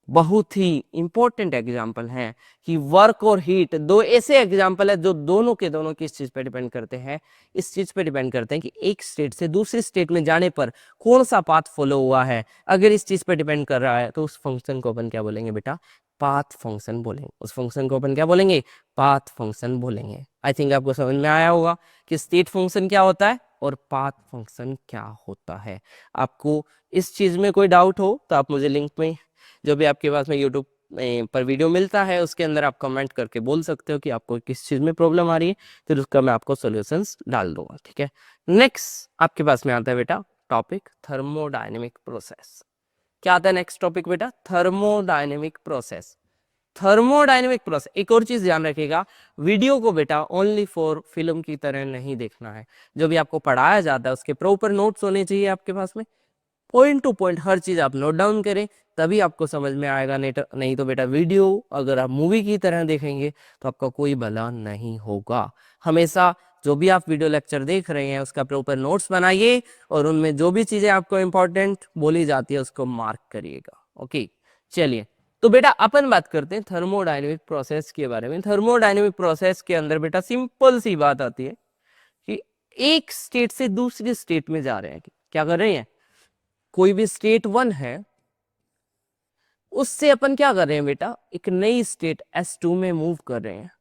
A: बहुत ही इंपॉर्टेंट एग्जाम्पल हैं कि वर्क और हीट दो ऐसे एग्जाम्पल है जो दोनों के दोनों किस चीज पे डिपेंड करते हैं? इस चीज पे डिपेंड करते हैं कि एक स्टेट से दूसरे स्टेट में जाने पर कौन सा पाथ फॉलो हुआ है। अगर इस चीज पे डिपेंड कर रहा है तो उस फंक्शन को अपन क्या बोलेंगे बेटा? पाथ फंक्शन बोलेंगे। उस फंक्शन को अपन क्या बोलेंगे? पाथ फंक्शन बोलेंगे। आई थिंक आपको समझ में आया होगा कि स्टेट फंक्शन क्या होता है और पाथ फंक्शन क्या होता है। आपको इस चीज में कोई डाउट हो तो आप मुझे लिंक में, जो भी आपके पास में यूट्यूब पर वीडियो मिलता है, उसके अंदर आप कमेंट करके बोल सकते हो कि आपको किस चीज़ में प्रॉब्लम आ रही है, फिर उसका मैं आपको सॉल्यूशंस डाल दूंगा, ठीक है। नेक्स्ट आपके पास में आता है बेटा टॉपिक थर्मोडायनेमिक प्रोसेस। क्या आता है नेक्स्ट टॉपिक बेटा? Thermodynamic process. थर्मोडायनेमिक प्रोसेस, एक और चीज ध्यान रखिएगा, वीडियो को बेटा ओनली फॉर फिल्म की तरह नहीं देखना है। जो भी आपको पढ़ाया जाता है उसके प्रॉपर नोट्स होने चाहिए आपके पास में, पॉइंट टू पॉइंट हर चीज आप नोट डाउन करें, तभी आपको समझ में आएगा। नहीं तो बेटा वीडियो अगर आप मूवी की तरह देखेंगे तो आपका कोई भला नहीं होगा। हमेशा जो भी आप वीडियो लेक्चर देख रहे हैं उसका प्रॉपर नोट्स बनाइए और उनमें जो भी चीजें आपको इंपॉर्टेंट बोली जाती है उसको मार्क करिएगा। ओके, चलिए तो बेटा अपन बात करते हैं थर्मोडायनेमिक प्रोसेस के बारे में। थर्मोडायनेमिक प्रोसेस के अंदर बेटा सिंपल सी बात आती है कि एक स्टेट से दूसरी स्टेट में जा रहे हैं, क्या कर रहे हैं, कोई भी स्टेट 1 है उससे अपन क्या कर रहे हैं बेटा, एक नई स्टेट S2 में मूव कर रहे हैं।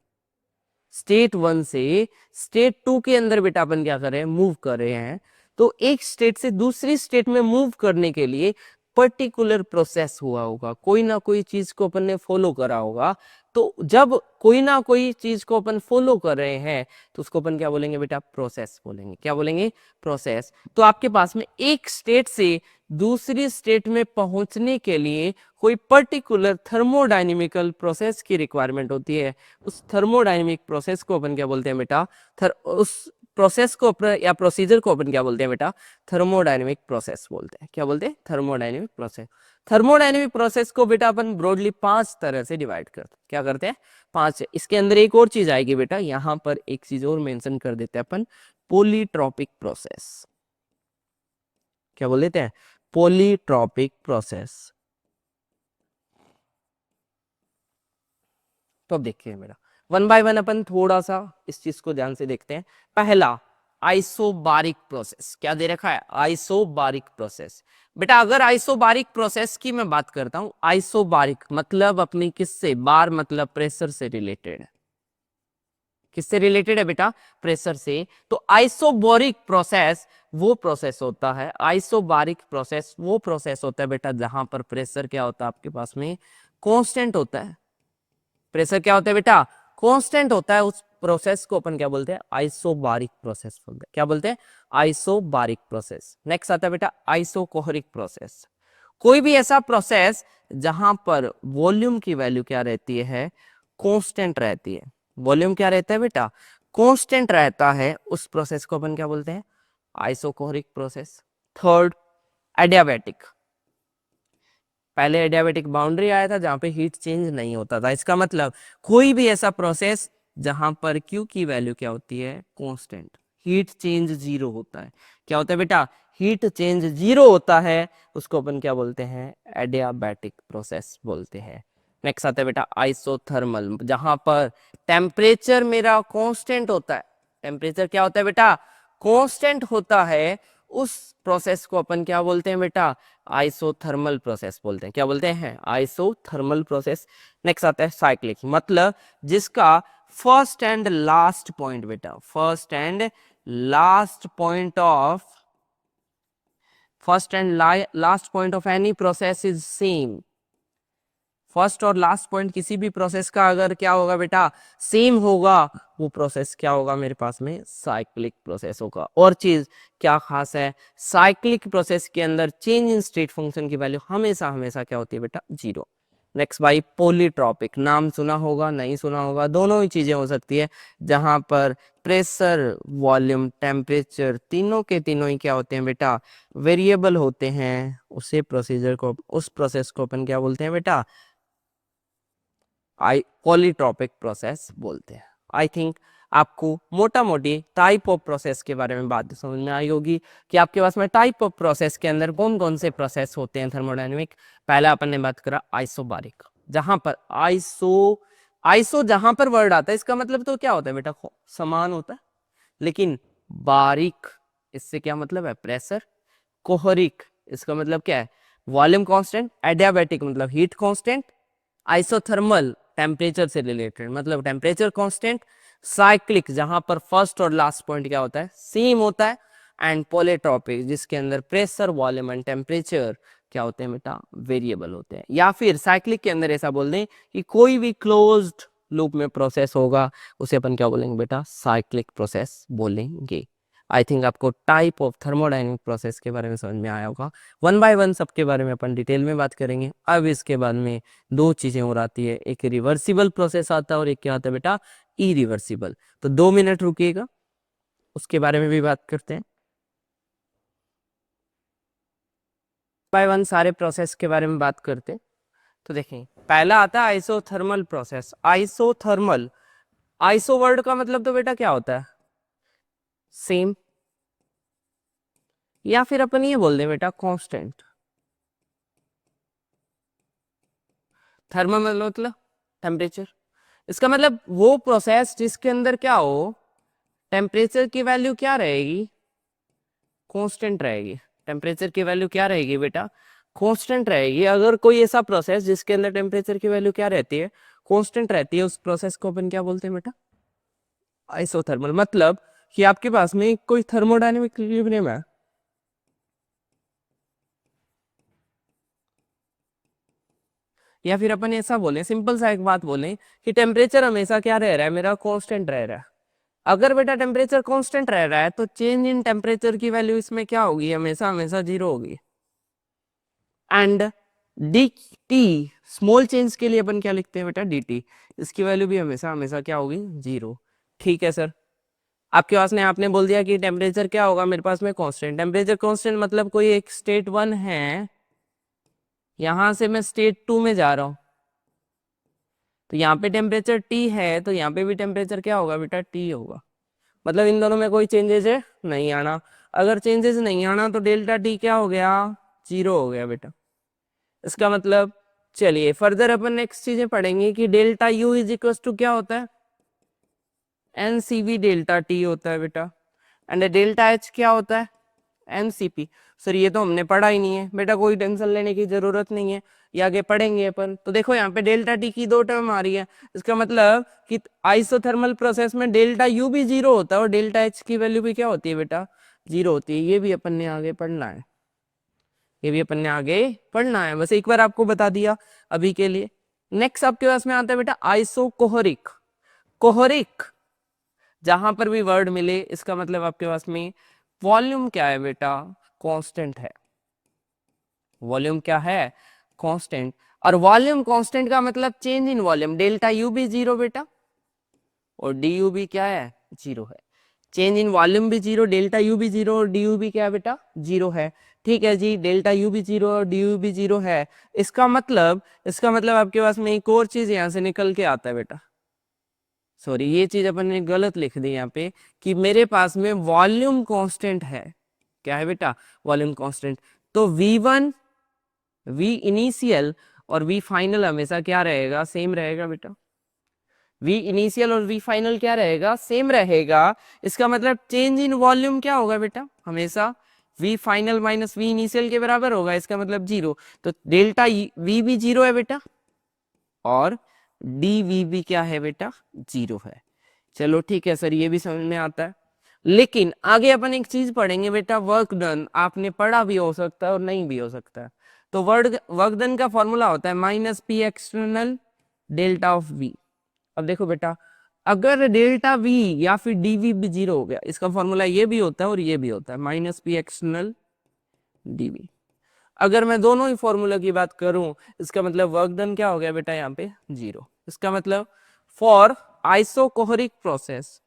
A: स्टेट 1 से स्टेट 2 के अंदर बेटा अपन क्या कर रहे हैं, मूव कर रहे हैं। तो एक स्टेट से दूसरी स्टेट में मूव करने के लिए पर्टिकुलर प्रोसेस हुआ होगा, कोई ना कोई चीज को अपन ने फॉलो करा होगा। तो जब कोई ना कोई चीज को अपन फॉलो कर रहे हैं तो उसको अपन क्या बोलेंगे बेटा, प्रोसेस बोलेंगे। क्या बोलेंगे, प्रोसेस। तो आपके पास में एक स्टेट से दूसरी स्टेट में पहुंचने के लिए कोई पर्टिकुलर थर्मोडायनेमिकल प्रोसेस की रिक्वायरमेंट होती है। उस थर्मोडायनेमिक प्रोसेस को अपन क्या बोलते हैं बेटा, उस प्रोसेस को या प्रोसीजर को अपन क्या बोलते हैं बेटा, थर्मोडायनेमिक प्रोसेस बोलते हैं। क्या बोलते हैं, थर्मोडायनेमिक प्रोसेस। थर्मोडायनेमिक प्रोसेस को बेटा अपन ब्रॉडली 5 तरह से डिवाइड करते हैं। क्या करते हैं, 5। इसके अंदर एक और चीज आएगी बेटा, यहां पर एक चीज और मेंशन कर देते हैं अपन, पॉलीट्रॉपिक प्रोसेस। क्या बोल देते हैं, पॉलीट्रॉपिक प्रोसेस। तो अब देखिए मेरा वन बाय वन अपन थोड़ा सा इस चीज को ध्यान से देखते हैं। पहला, आइसोबारिक प्रोसेस। क्या दे रखा है, आइसोबारिक प्रोसेस। बेटा अगर आइसोबारिक प्रोसेस की मैं बात करता हूं, आइसोबारिक मतलब अपनी किससे, बार मतलब प्रेशर से रिलेटेड है। किससे रिलेटेड है बेटा, प्रेशर से। तो आइसोबारिक प्रोसेस वो प्रोसेस होता है, आइसोबारिक प्रोसेस वो प्रोसेस होता है बेटा जहां पर प्रेशर क्या होता है आपके पास में, कांस्टेंट होता है। प्रेशर क्या होता है बेटा, कांस्टेंट होता है। उस प्रोसेस को अपन क्या बोलते हैं, आइसोबारिक प्रोसेस बोलते हैं। क्या बोलते हैं, आइसोबारिक प्रोसेस। नेक्स्ट आता है बेटा आइसोकोहरिक प्रोसेस। कोई भी ऐसा प्रोसेस जहां पर वॉल्यूम की वैल्यू क्या रहती है, कांस्टेंट रहती है। वॉल्यूम क्या रहता है बेटा, कांस्टेंट रहता है, उस प्रोसेस को अपन क्या बोलते हैं, आइसोकोहरिक प्रोसेस। Third, adiabatic. पहले एडियाबैटिक बाउंड्री आया था जहां पे हीट चेंज नहीं होता था। इसका मतलब कोई भी ऐसा प्रोसेस जहां पर Q की वैल्यू क्या होती है, कांस्टेंट, हीट चेंज 0 होता है। क्या होता है बेटा, हीट चेंज 0 होता है, उसको अपन क्या बोलते हैं, एडियाबैटिक प्रोसेस बोलते हैं। नेक्स्ट आता है बेटा आइसोथर्मल, जहां पर टेम्परेचर मेरा कांस्टेंट होता है। टेम्परेचर क्या होता है बेटा, कांस्टेंट होता है। उस प्रोसेस को अपन क्या बोलते हैं बेटा, आइसोथर्मल प्रोसेस बोलते हैं। क्या बोलते हैं, आइसोथर्मल प्रोसेस। नेक्स्ट आता है साइक्लिक, मतलब जिसका फर्स्ट एंड लास्ट पॉइंट बेटा, first and last point of, first and last point of any process is same. First और लास्ट पॉइंट किसी भी प्रोसेस का अगर क्या होगा बेटा, सेम होगा, वो प्रोसेस क्या होगा मेरे पास में, साइक्लिक प्रोसेस होगा। और चीज क्या खास है, साइक्लिक प्रोसेस के अंदर चेंज इन स्टेट फंक्शन की वैल्यू हमेशा हमेशा क्या होती है बेटा, 0। नेक्स्ट भाई पॉलीट्रॉपिक, नाम सुना होगा नहीं सुना होगा, दोनों ही चीजें हो सकती है, जहां पर प्रेशर वॉल्यूम टेम्परेचर तीनों के तीनों ही क्या होते हैं बेटा, वेरिएबल होते हैं। उसे प्रोसीजर को, उस प्रोसेस को अपन क्या बोलते हैं बेटा, पॉलीट्रॉपिक प्रोसेस बोलते हैं। आई थिंक आपको मोटा मोटी टाइप ऑफ प्रोसेस के बारे में बात समझ में आई होगी कि आपके पास में टाइप ऑफ प्रोसेस के अंदर कौन कौन से प्रोसेस होते हैं थर्मोडायनेमिक। पहला अपन ने बात करा आइसोबारिक, जहां पर आइसो जहां पर वर्ड आता है इसका मतलब तो क्या होता है बेटा, समान होता है। लेकिन बारीक, इससे क्या मतलब है, प्रेशर। कोहरिक, इसका मतलब क्या है, वॉल्यूम कांस्टेंट। एडियाबैटिक मतलब हीट कांस्टेंट। आइसोथर्मल टेम्परेचर से रिलेटेड, मतलब टेम्परेचर कांस्टेंट। साइक्लिक, जहां पर फर्स्ट और लास्ट पॉइंट क्या होता है, सेम होता है। एंड पॉलीट्रॉपिक, जिसके अंदर प्रेशर वॉल्यूम एंड टेम्परेचर क्या होते हैं बेटा, वेरिएबल होते हैं। या फिर साइक्लिक के अंदर ऐसा बोल दें कि कोई भी क्लोज्ड लूप में प्रोसेस होगा उसे अपन क्या बोलेंगे बेटा, साइक्लिक प्रोसेस बोलेंगे। आई थिंक आपको टाइप ऑफ थर्मोडायनेमिक प्रोसेस के बारे में समझ में आया होगा। वन बाय वन सबके बारे में अपन डिटेल में बात करेंगे। अब इसके बाद में दो चीजें और आती है, एक रिवर्सिबल प्रोसेस आता है और एक क्या आता है बेटा, इरिवर्सिबल। तो 2 मिनट रुकिएगा, उसके बारे में भी बात करते हैं। बाय वन सारे प्रोसेस के बारे में बात करते हैं। तो देखें, पहला आता है isothermal process. Isothermal, iso word का मतलब तो बेटा क्या होता है, सेम, या फिर अपन ये बोल दें बेटा कांस्टेंट। थर्मल मतलब टेम्परेचर, इसका मतलब वो प्रोसेस जिसके अंदर क्या हो, टेम्परेचर की वैल्यू क्या रहेगी, कांस्टेंट रहेगी। टेम्परेचर की वैल्यू क्या रहेगी बेटा, कांस्टेंट रहेगी। अगर कोई ऐसा प्रोसेस जिसके अंदर टेम्परेचर की वैल्यू क्या रहती है, कांस्टेंट रहती है, उस प्रोसेस को अपन क्या बोलते हैं बेटा, आइसोथर्मल। मतलब कि आपके पास में कोई थर्मोडायनेमिक इक्विलिब्रियम है, या फिर अपन ऐसा बोले, सिंपल सा एक बात बोले कि टेम्परेचर हमेशा क्या रह रहा है मेरा, कांस्टेंट रह रहा है। अगर बेटा टेम्परेचर कांस्टेंट रह रहा है तो चेंज इन टेम्परेचर की वैल्यू इसमें क्या होगी, हमेशा हमेशा 0 होगी। And D T, small change के लिए अपन क्या लिखते हैं बेटा, डी टी, इसकी वैल्यू भी हमेशा हमेशा क्या होगी, 0। ठीक है सर, आपके पास ने आपने बोल दिया कि टेम्परेचर क्या होगा मेरे पास में, कांस्टेंट। टेम्परेचर कांस्टेंट मतलब कोई एक स्टेट 1 है, यहां से मैं स्टेट 2 में जा रहा हूं, तो यहाँ पे टेम्परेचर टी है, तो यहाँ पे भी टेम्परेचर क्या होगा बेटा, टी होगा। मतलब इन दोनों में कोई चेंजेस है नहीं आना। अगर चेंजेस नहीं आना तो डेल्टा टी क्या हो गया, 0 हो गया बेटा। इसका मतलब चलिए फर्दर अपन नेक्स्ट चीजें पढ़ेंगे कि delta U is equal to क्या होता है, एनसीवी डेल्टा टी होता है बेटा। एंड डेल्टा एच क्या होता है, एनसीपी। सर ये तो हमने पढ़ा ही नहीं है बेटा, कोई टेंशन लेने की जरूरत नहीं है, ये आगे पढ़ेंगे अपन। तो देखो यहाँ पे डेल्टा टी की 2 टर्म आ रही है, इसका मतलब कि आइसोथर्मल प्रोसेस में डेल्टा यू भी 0 होता है और डेल्टा एच की वैल्यू भी क्या होती है बेटा, 0 होती है। ये भी अपन ने आगे पढ़ना है, ये भी अपन ने आगे पढ़ना है, बस एक बार आपको बता दिया अभी के लिए। नेक्स्ट आपके पास में आता है बेटा आइसोकोहरिक। कोहरिक, जहां पर भी वर्ड मिले इसका मतलब आपके पास में वॉल्यूम क्या है बेटा, कांस्टेंट है। वॉल्यूम क्या है, कांस्टेंट। और वॉल्यूम कांस्टेंट का मतलब change in volume, delta U भी 0 बेटा और डी यू भी क्या है, 0 है। चेंज इन वॉल्यूम भी 0, डेल्टा यू भी 0 और डी यू भी क्या है बेटा, 0 है। ठीक है जी, डेल्टा यू भी 0 और डी यू भी 0 है। इसका मतलब आपके पास में एक और चीज यहां से निकल के आता है बेटा, सॉरी ये चीज अपन ने गलत लिख दी यहाँ पे, कि मेरे पास में वॉल्यूम कांस्टेंट है। क्या है बेटा, वॉल्यूम कांस्टेंट। तो V1, V इनिशियल और V फाइनल हमेशा क्या रहेगा, सेम रहेगा बेटा। V इनिशियल और V फाइनल क्या रहेगा, सेम रहेगा। इसका मतलब चेंज इन वॉल्यूम क्या होगा बेटा, हमेशा V final minus V initial के बराबर होगा, इसका मतलब 0। तो डेल्टा V भी 0 है बेटा और डी वी भी क्या है बेटा, 0 है। चलो ठीक है सर, ये भी समझ में आता है। लेकिन आगे अपन एक चीज पढ़ेंगे बेटा, वर्क डन। आपने पढ़ा भी हो सकता है और नहीं भी हो सकता है। तो वर्क डन का फॉर्मूला होता है minus P external delta of V. अब देखो बेटा, अगर डेल्टा वी या फिर डीवी भी 0 हो गया, इसका फॉर्मूला ये भी होता है और ये भी होता है, माइनस पी एक्सटर्नल डीवी। अगर मैं दोनों ही फॉर्मूला की बात करूं, इसका मतलब वर्क डन क्या हो गया बेटा, यहाँ पे 0। इसका मतलब फॉर आइसोकोहरिक प्रोसेस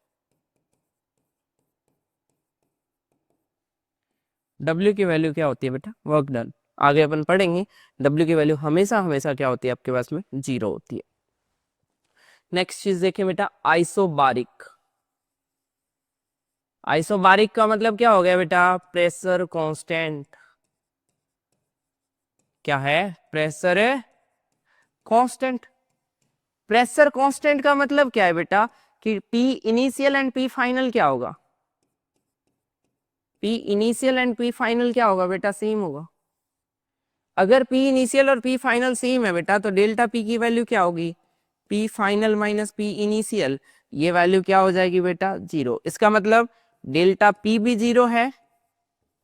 A: W की वैल्यू क्या होती है बेटा, वर्क डन। आगे अपन पढ़ेंगे, W की वैल्यू हमेशा हमेशा क्या होती है आपके पास में, 0 होती है। नेक्स्ट चीज देखें बेटा, आइसोबारिक। आइसोबारिक का मतलब क्या हो गया बेटा, प्रेशर कांस्टेंट। क्या है, प्रेशर कांस्टेंट। प्रेशर कांस्टेंट का मतलब क्या है बेटा, कि P initial and P final क्या होगा, P initial and P final क्या होगा बेटा, सेम होगा। अगर P इनिशियल और P फाइनल सेम है बेटा, तो डेल्टा P की वैल्यू क्या होगी, P final minus P initial, ये वैल्यू क्या हो जाएगी बेटा, 0। इसका मतलब डेल्टा P भी 0 है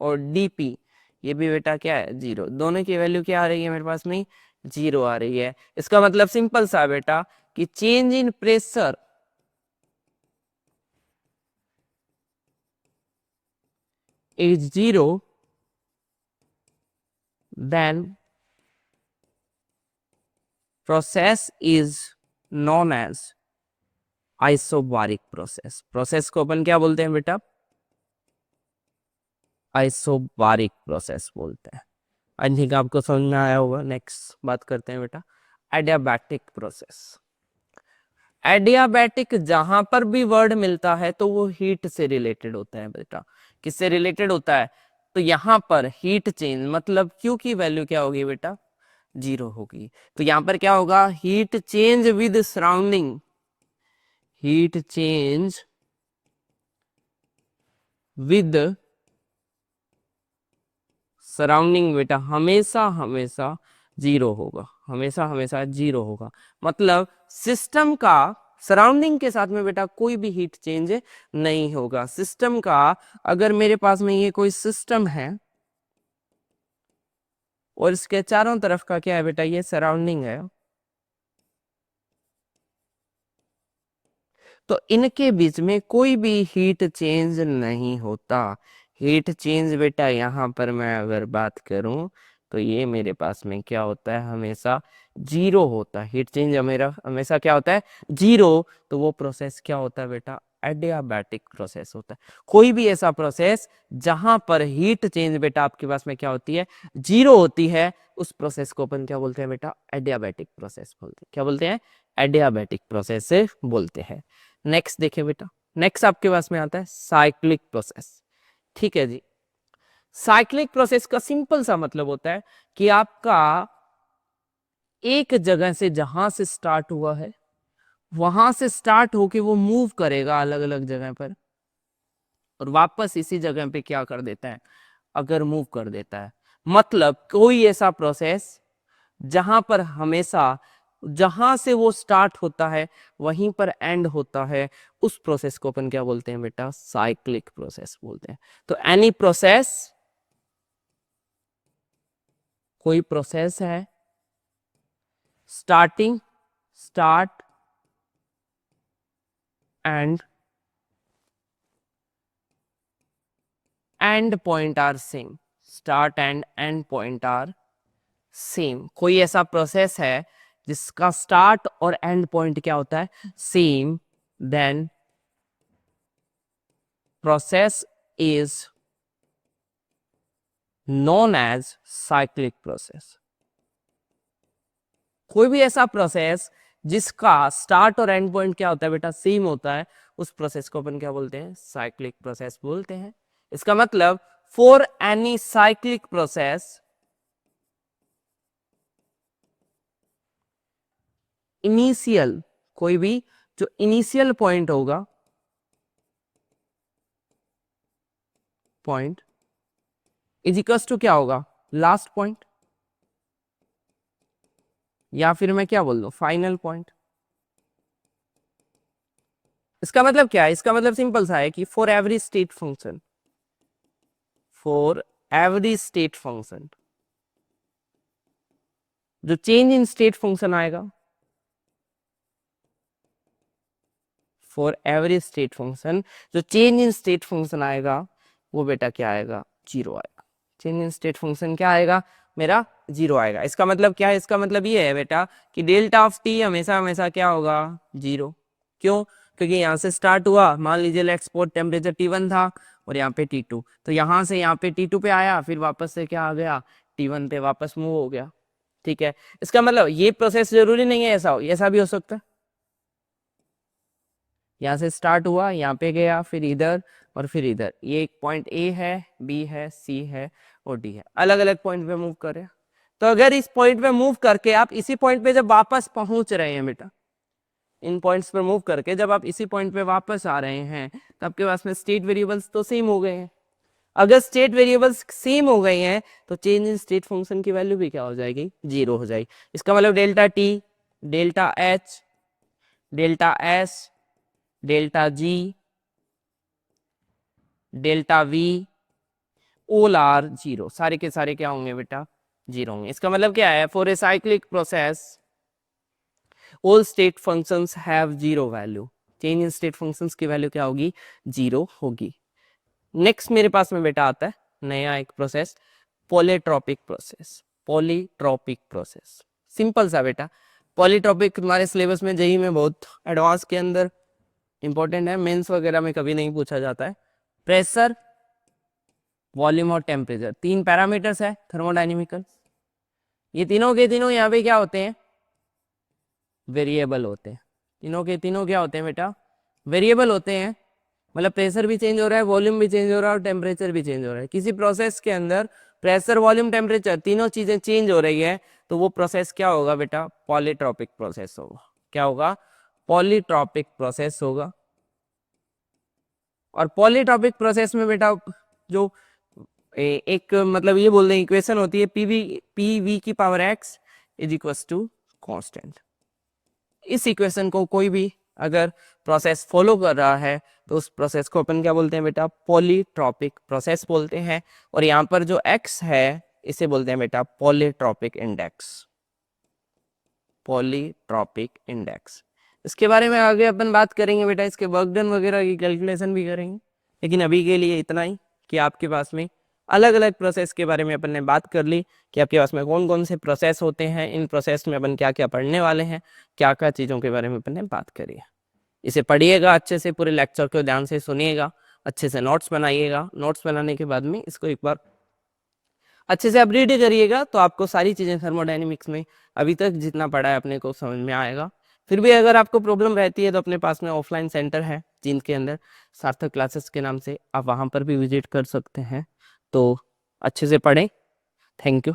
A: और DP ये भी बेटा क्या है 0, दोनों की वैल्यू क्या आ रही है मेरे पास में 0 आ रही है। इसका मतलब सिंपल सा बेटा कि change in pressure is 0, then process is known as isobaric process. Process को अपन क्या बोलते हैं बेटा? आइसोबारिक प्रोसेस बोलते हैं। आई थिंक आपको समझ में आया होगा। नेक्स्ट बात करते हैं बेटा एडियाबैटिक प्रोसेस। एडियाबैटिक जहां पर भी वर्ड मिलता है तो वो हीट से रिलेटेड होता है बेटा। किससे रिलेटेड होता है? तो यहां पर हीट चेंज मतलब Q की वैल्यू क्या होगी बेटा 0 होगी। तो यहां पर क्या होगा heat change with surrounding, heat change with surrounding बेटा हमेशा हमेशा 0 होगा, हमेशा हमेशा 0 होगा। मतलब सिस्टम का सराउंडिंग के साथ में बेटा कोई भी हीट चेंज नहीं होगा। सिस्टम का अगर मेरे पास में ये कोई सिस्टम है और इसके चारों तरफ का क्या है बेटा ये सराउंडिंग है, तो इनके बीच में कोई भी हीट चेंज नहीं होता। हीट चेंज बेटा यहाँ पर मैं अगर बात करूं तो ये मेरे पास में क्या होता है हमेशा 0 होता है। हीट चेंज मेरा हमेशा क्या होता है 0। तो वो प्रोसेस क्या होता है बेटा एडियाबैटिक प्रोसेस होता है। कोई भी ऐसा प्रोसेस जहां पर हीट चेंज बेटा आपके पास में क्या होती है 0 होती है, उस प्रोसेस को अपन क्या बोलते हैं बेटा एडियाबैटिक प्रोसेस बोलते हैं। क्या बोलते हैं? एडियाबैटिक प्रोसेस से बोलते हैं। नेक्स्ट देखिए बेटा, नेक्स्ट आपके पास में आता है साइक्लिक प्रोसेस। ठीक है जी। साइक्लिक प्रोसेस का सिंपल सा मतलब होता है कि आपका एक जगह से जहां से स्टार्ट हुआ है वहां से स्टार्ट होके वो मूव करेगा अलग अलग जगह पर और वापस इसी जगह पे क्या कर देता है अगर मूव कर देता है। मतलब कोई ऐसा प्रोसेस जहां पर हमेशा जहां से वो स्टार्ट होता है वहीं पर एंड होता है, उस प्रोसेस को अपन क्या बोलते हैं बेटा साइक्लिक प्रोसेस बोलते हैं। तो एनी प्रोसेस, कोई प्रोसेस है starting, start end point are same, start and end point are same. कोई ऐसा प्रोसेस है जिसका स्टार्ट और एंड पॉइंट क्या होता है same, then process is known as cyclic process. कोई भी ऐसा प्रोसेस जिसका स्टार्ट और एंड पॉइंट क्या होता है बेटा सेम होता है, उस प्रोसेस को अपन क्या बोलते हैं साइक्लिक प्रोसेस बोलते हैं। इसका मतलब for any cyclic process initial, कोई भी जो इनिशियल पॉइंट होगा पॉइंट इज इक्वल्स टू क्या होगा लास्ट पॉइंट, या फिर मैं क्या बोल दूं फाइनल पॉइंट। इसका मतलब क्या है? इसका मतलब सिंपल सा है कि for every state function, for every state function जो चेंज इन स्टेट फंक्शन आएगा, फॉर एवरी स्टेट फंक्शन जो चेंज इन स्टेट फंक्शन आएगा वो बेटा क्या आएगा 0 आएगा। चेंज इन स्टेट फंक्शन क्या आएगा मेरा 0 आएगा। इसका मतलब क्या है? इसका मतलब ये है बेटा कि डेल्टा ऑफ टी हमेशा हमेशा क्या होगा 0। क्यों? क्योंकि यहाँ से स्टार्ट हुआ, मान लीजिए एक्सपोर्ट टेम्परेचर T1 था और यहाँ पे T2, तो यहाँ से यहाँ पे T2 पे आया फिर वापस से क्या आ गया T1 पे वापस मूव हो गया। ठीक है, इसका मतलब ये प्रोसेस जरूरी नहीं है ऐसा हो, ऐसा भी हो सकता है यहाँ से स्टार्ट हुआ यहाँ पे गया फिर इधर और फिर इधर। ये एक पॉइंट ए है, बी है, सी है और डी है, अलग अलग पॉइंट पे मूव कर रहे हैं। तो अगर इस पॉइंट पे मूव करके आप इसी पॉइंट पे जब वापस पहुंच रहे हैं बेटा, इन पॉइंट्स पर मूव करके जब आप इसी पॉइंट पे वापस आ रहे हैं तो आपके पास में स्टेट वेरिएबल्स तो सेम हो गए हैं। अगर स्टेट वेरिएबल्स सेम हो गए हैं तो चेंज इन स्टेट फंक्शन की वैल्यू भी क्या हो जाएगी 0 हो जाएगी। इसका मतलब delta T, delta H, delta S, delta G, delta V all are zero, सारे के सारे क्या होंगे बेटा, जीरो होंगे। इसका मतलब क्या है, for a cyclic process all state functions have zero value, change in state functions की वैल्यू क्या होगी, जीरो होगी। नेक्स्ट मेरे पास में बेटा आता है नया एक process, polytropic process. Polytropic process simple सा बेटा, पॉलीट्रॉपिक तुम्हारे सिलेबस में जेई में बहुत एडवांस के अंदर इंपॉर्टेंट है, मेंस वगैरह में कभी नहीं पूछा जाता है। प्रेशर, वॉल्यूम और टेम्परेचर, तीन पैरामीटर्स है थर्मोडायनेमिकल, ये तीनों के तीनों यहाँ पे क्या होते हैं, वेरिएबल होते हैं। तीनों के तीनों क्या होते हैं बेटा, वेरिएबल होते हैं। मतलब प्रेशर भी चेंज हो रहा है, वॉल्यूम भी चेंज हो रहा है और टेम्परेचर भी चेंज हो रहा है। किसी प्रोसेस के अंदर प्रेशर, वॉल्यूम, टेम्परेचर तीनों चीजें चेंज हो रही है तो वो प्रोसेस क्या होगा बेटा, पॉलीट्रॉपिक प्रोसेस होगा। क्या होगा, पॉलीट्रॉपिक प्रोसेस होगा। और पॉलीट्रॉपिक प्रोसेस में बेटा जो एक मतलब ये बोल दें इक्वेशन होती है, पीवी की power X is equal to constant. इस इक्वेशन को कोई भी अगर प्रोसेस फॉलो कर रहा है तो उस प्रोसेस को अपन क्या बोलते हैं बेटा, पॉलीट्रॉपिक प्रोसेस बोलते हैं। और यहाँ पर जो x है इसे बोलते हैं बेटा पॉलीट्रॉपिक इंडेक्स, पॉलीट्रॉपिक इंडेक्स। इसके बारे में आगे अपन बात करेंगे बेटा, इसके वर्क डन वगैरह की कैलकुलेशन भी करेंगे, लेकिन अभी के लिए इतना ही कि आपके पास में अलग अलग प्रोसेस के बारे में अपन ने बात कर ली कि आपके पास में कौन कौन से प्रोसेस होते हैं, इन प्रोसेस में अपन क्या क्या पढ़ने वाले हैं, क्या क्या चीज़ों के बारे में अपन ने बात करी है। इसे पढ़िएगा अच्छे से, पूरे लेक्चर को ध्यान से सुनिएगा, अच्छे से नोट्स बनाइएगा। नोट्स बनाने के बाद में इसको एक बार अच्छे से अपडेट करिएगा तो आपको सारी चीज़ें थर्मोडायनेमिक्स में अभी तक जितना पढ़ा है अपने को समझ में आएगा। फिर भी अगर आपको प्रॉब्लम रहती है तो अपने पास में ऑफलाइन सेंटर है जींद के अंदर, सार्थक क्लासेस के नाम से, आप वहाँ पर भी विजिट कर सकते हैं। तो अच्छे से पढ़ें। Thank you.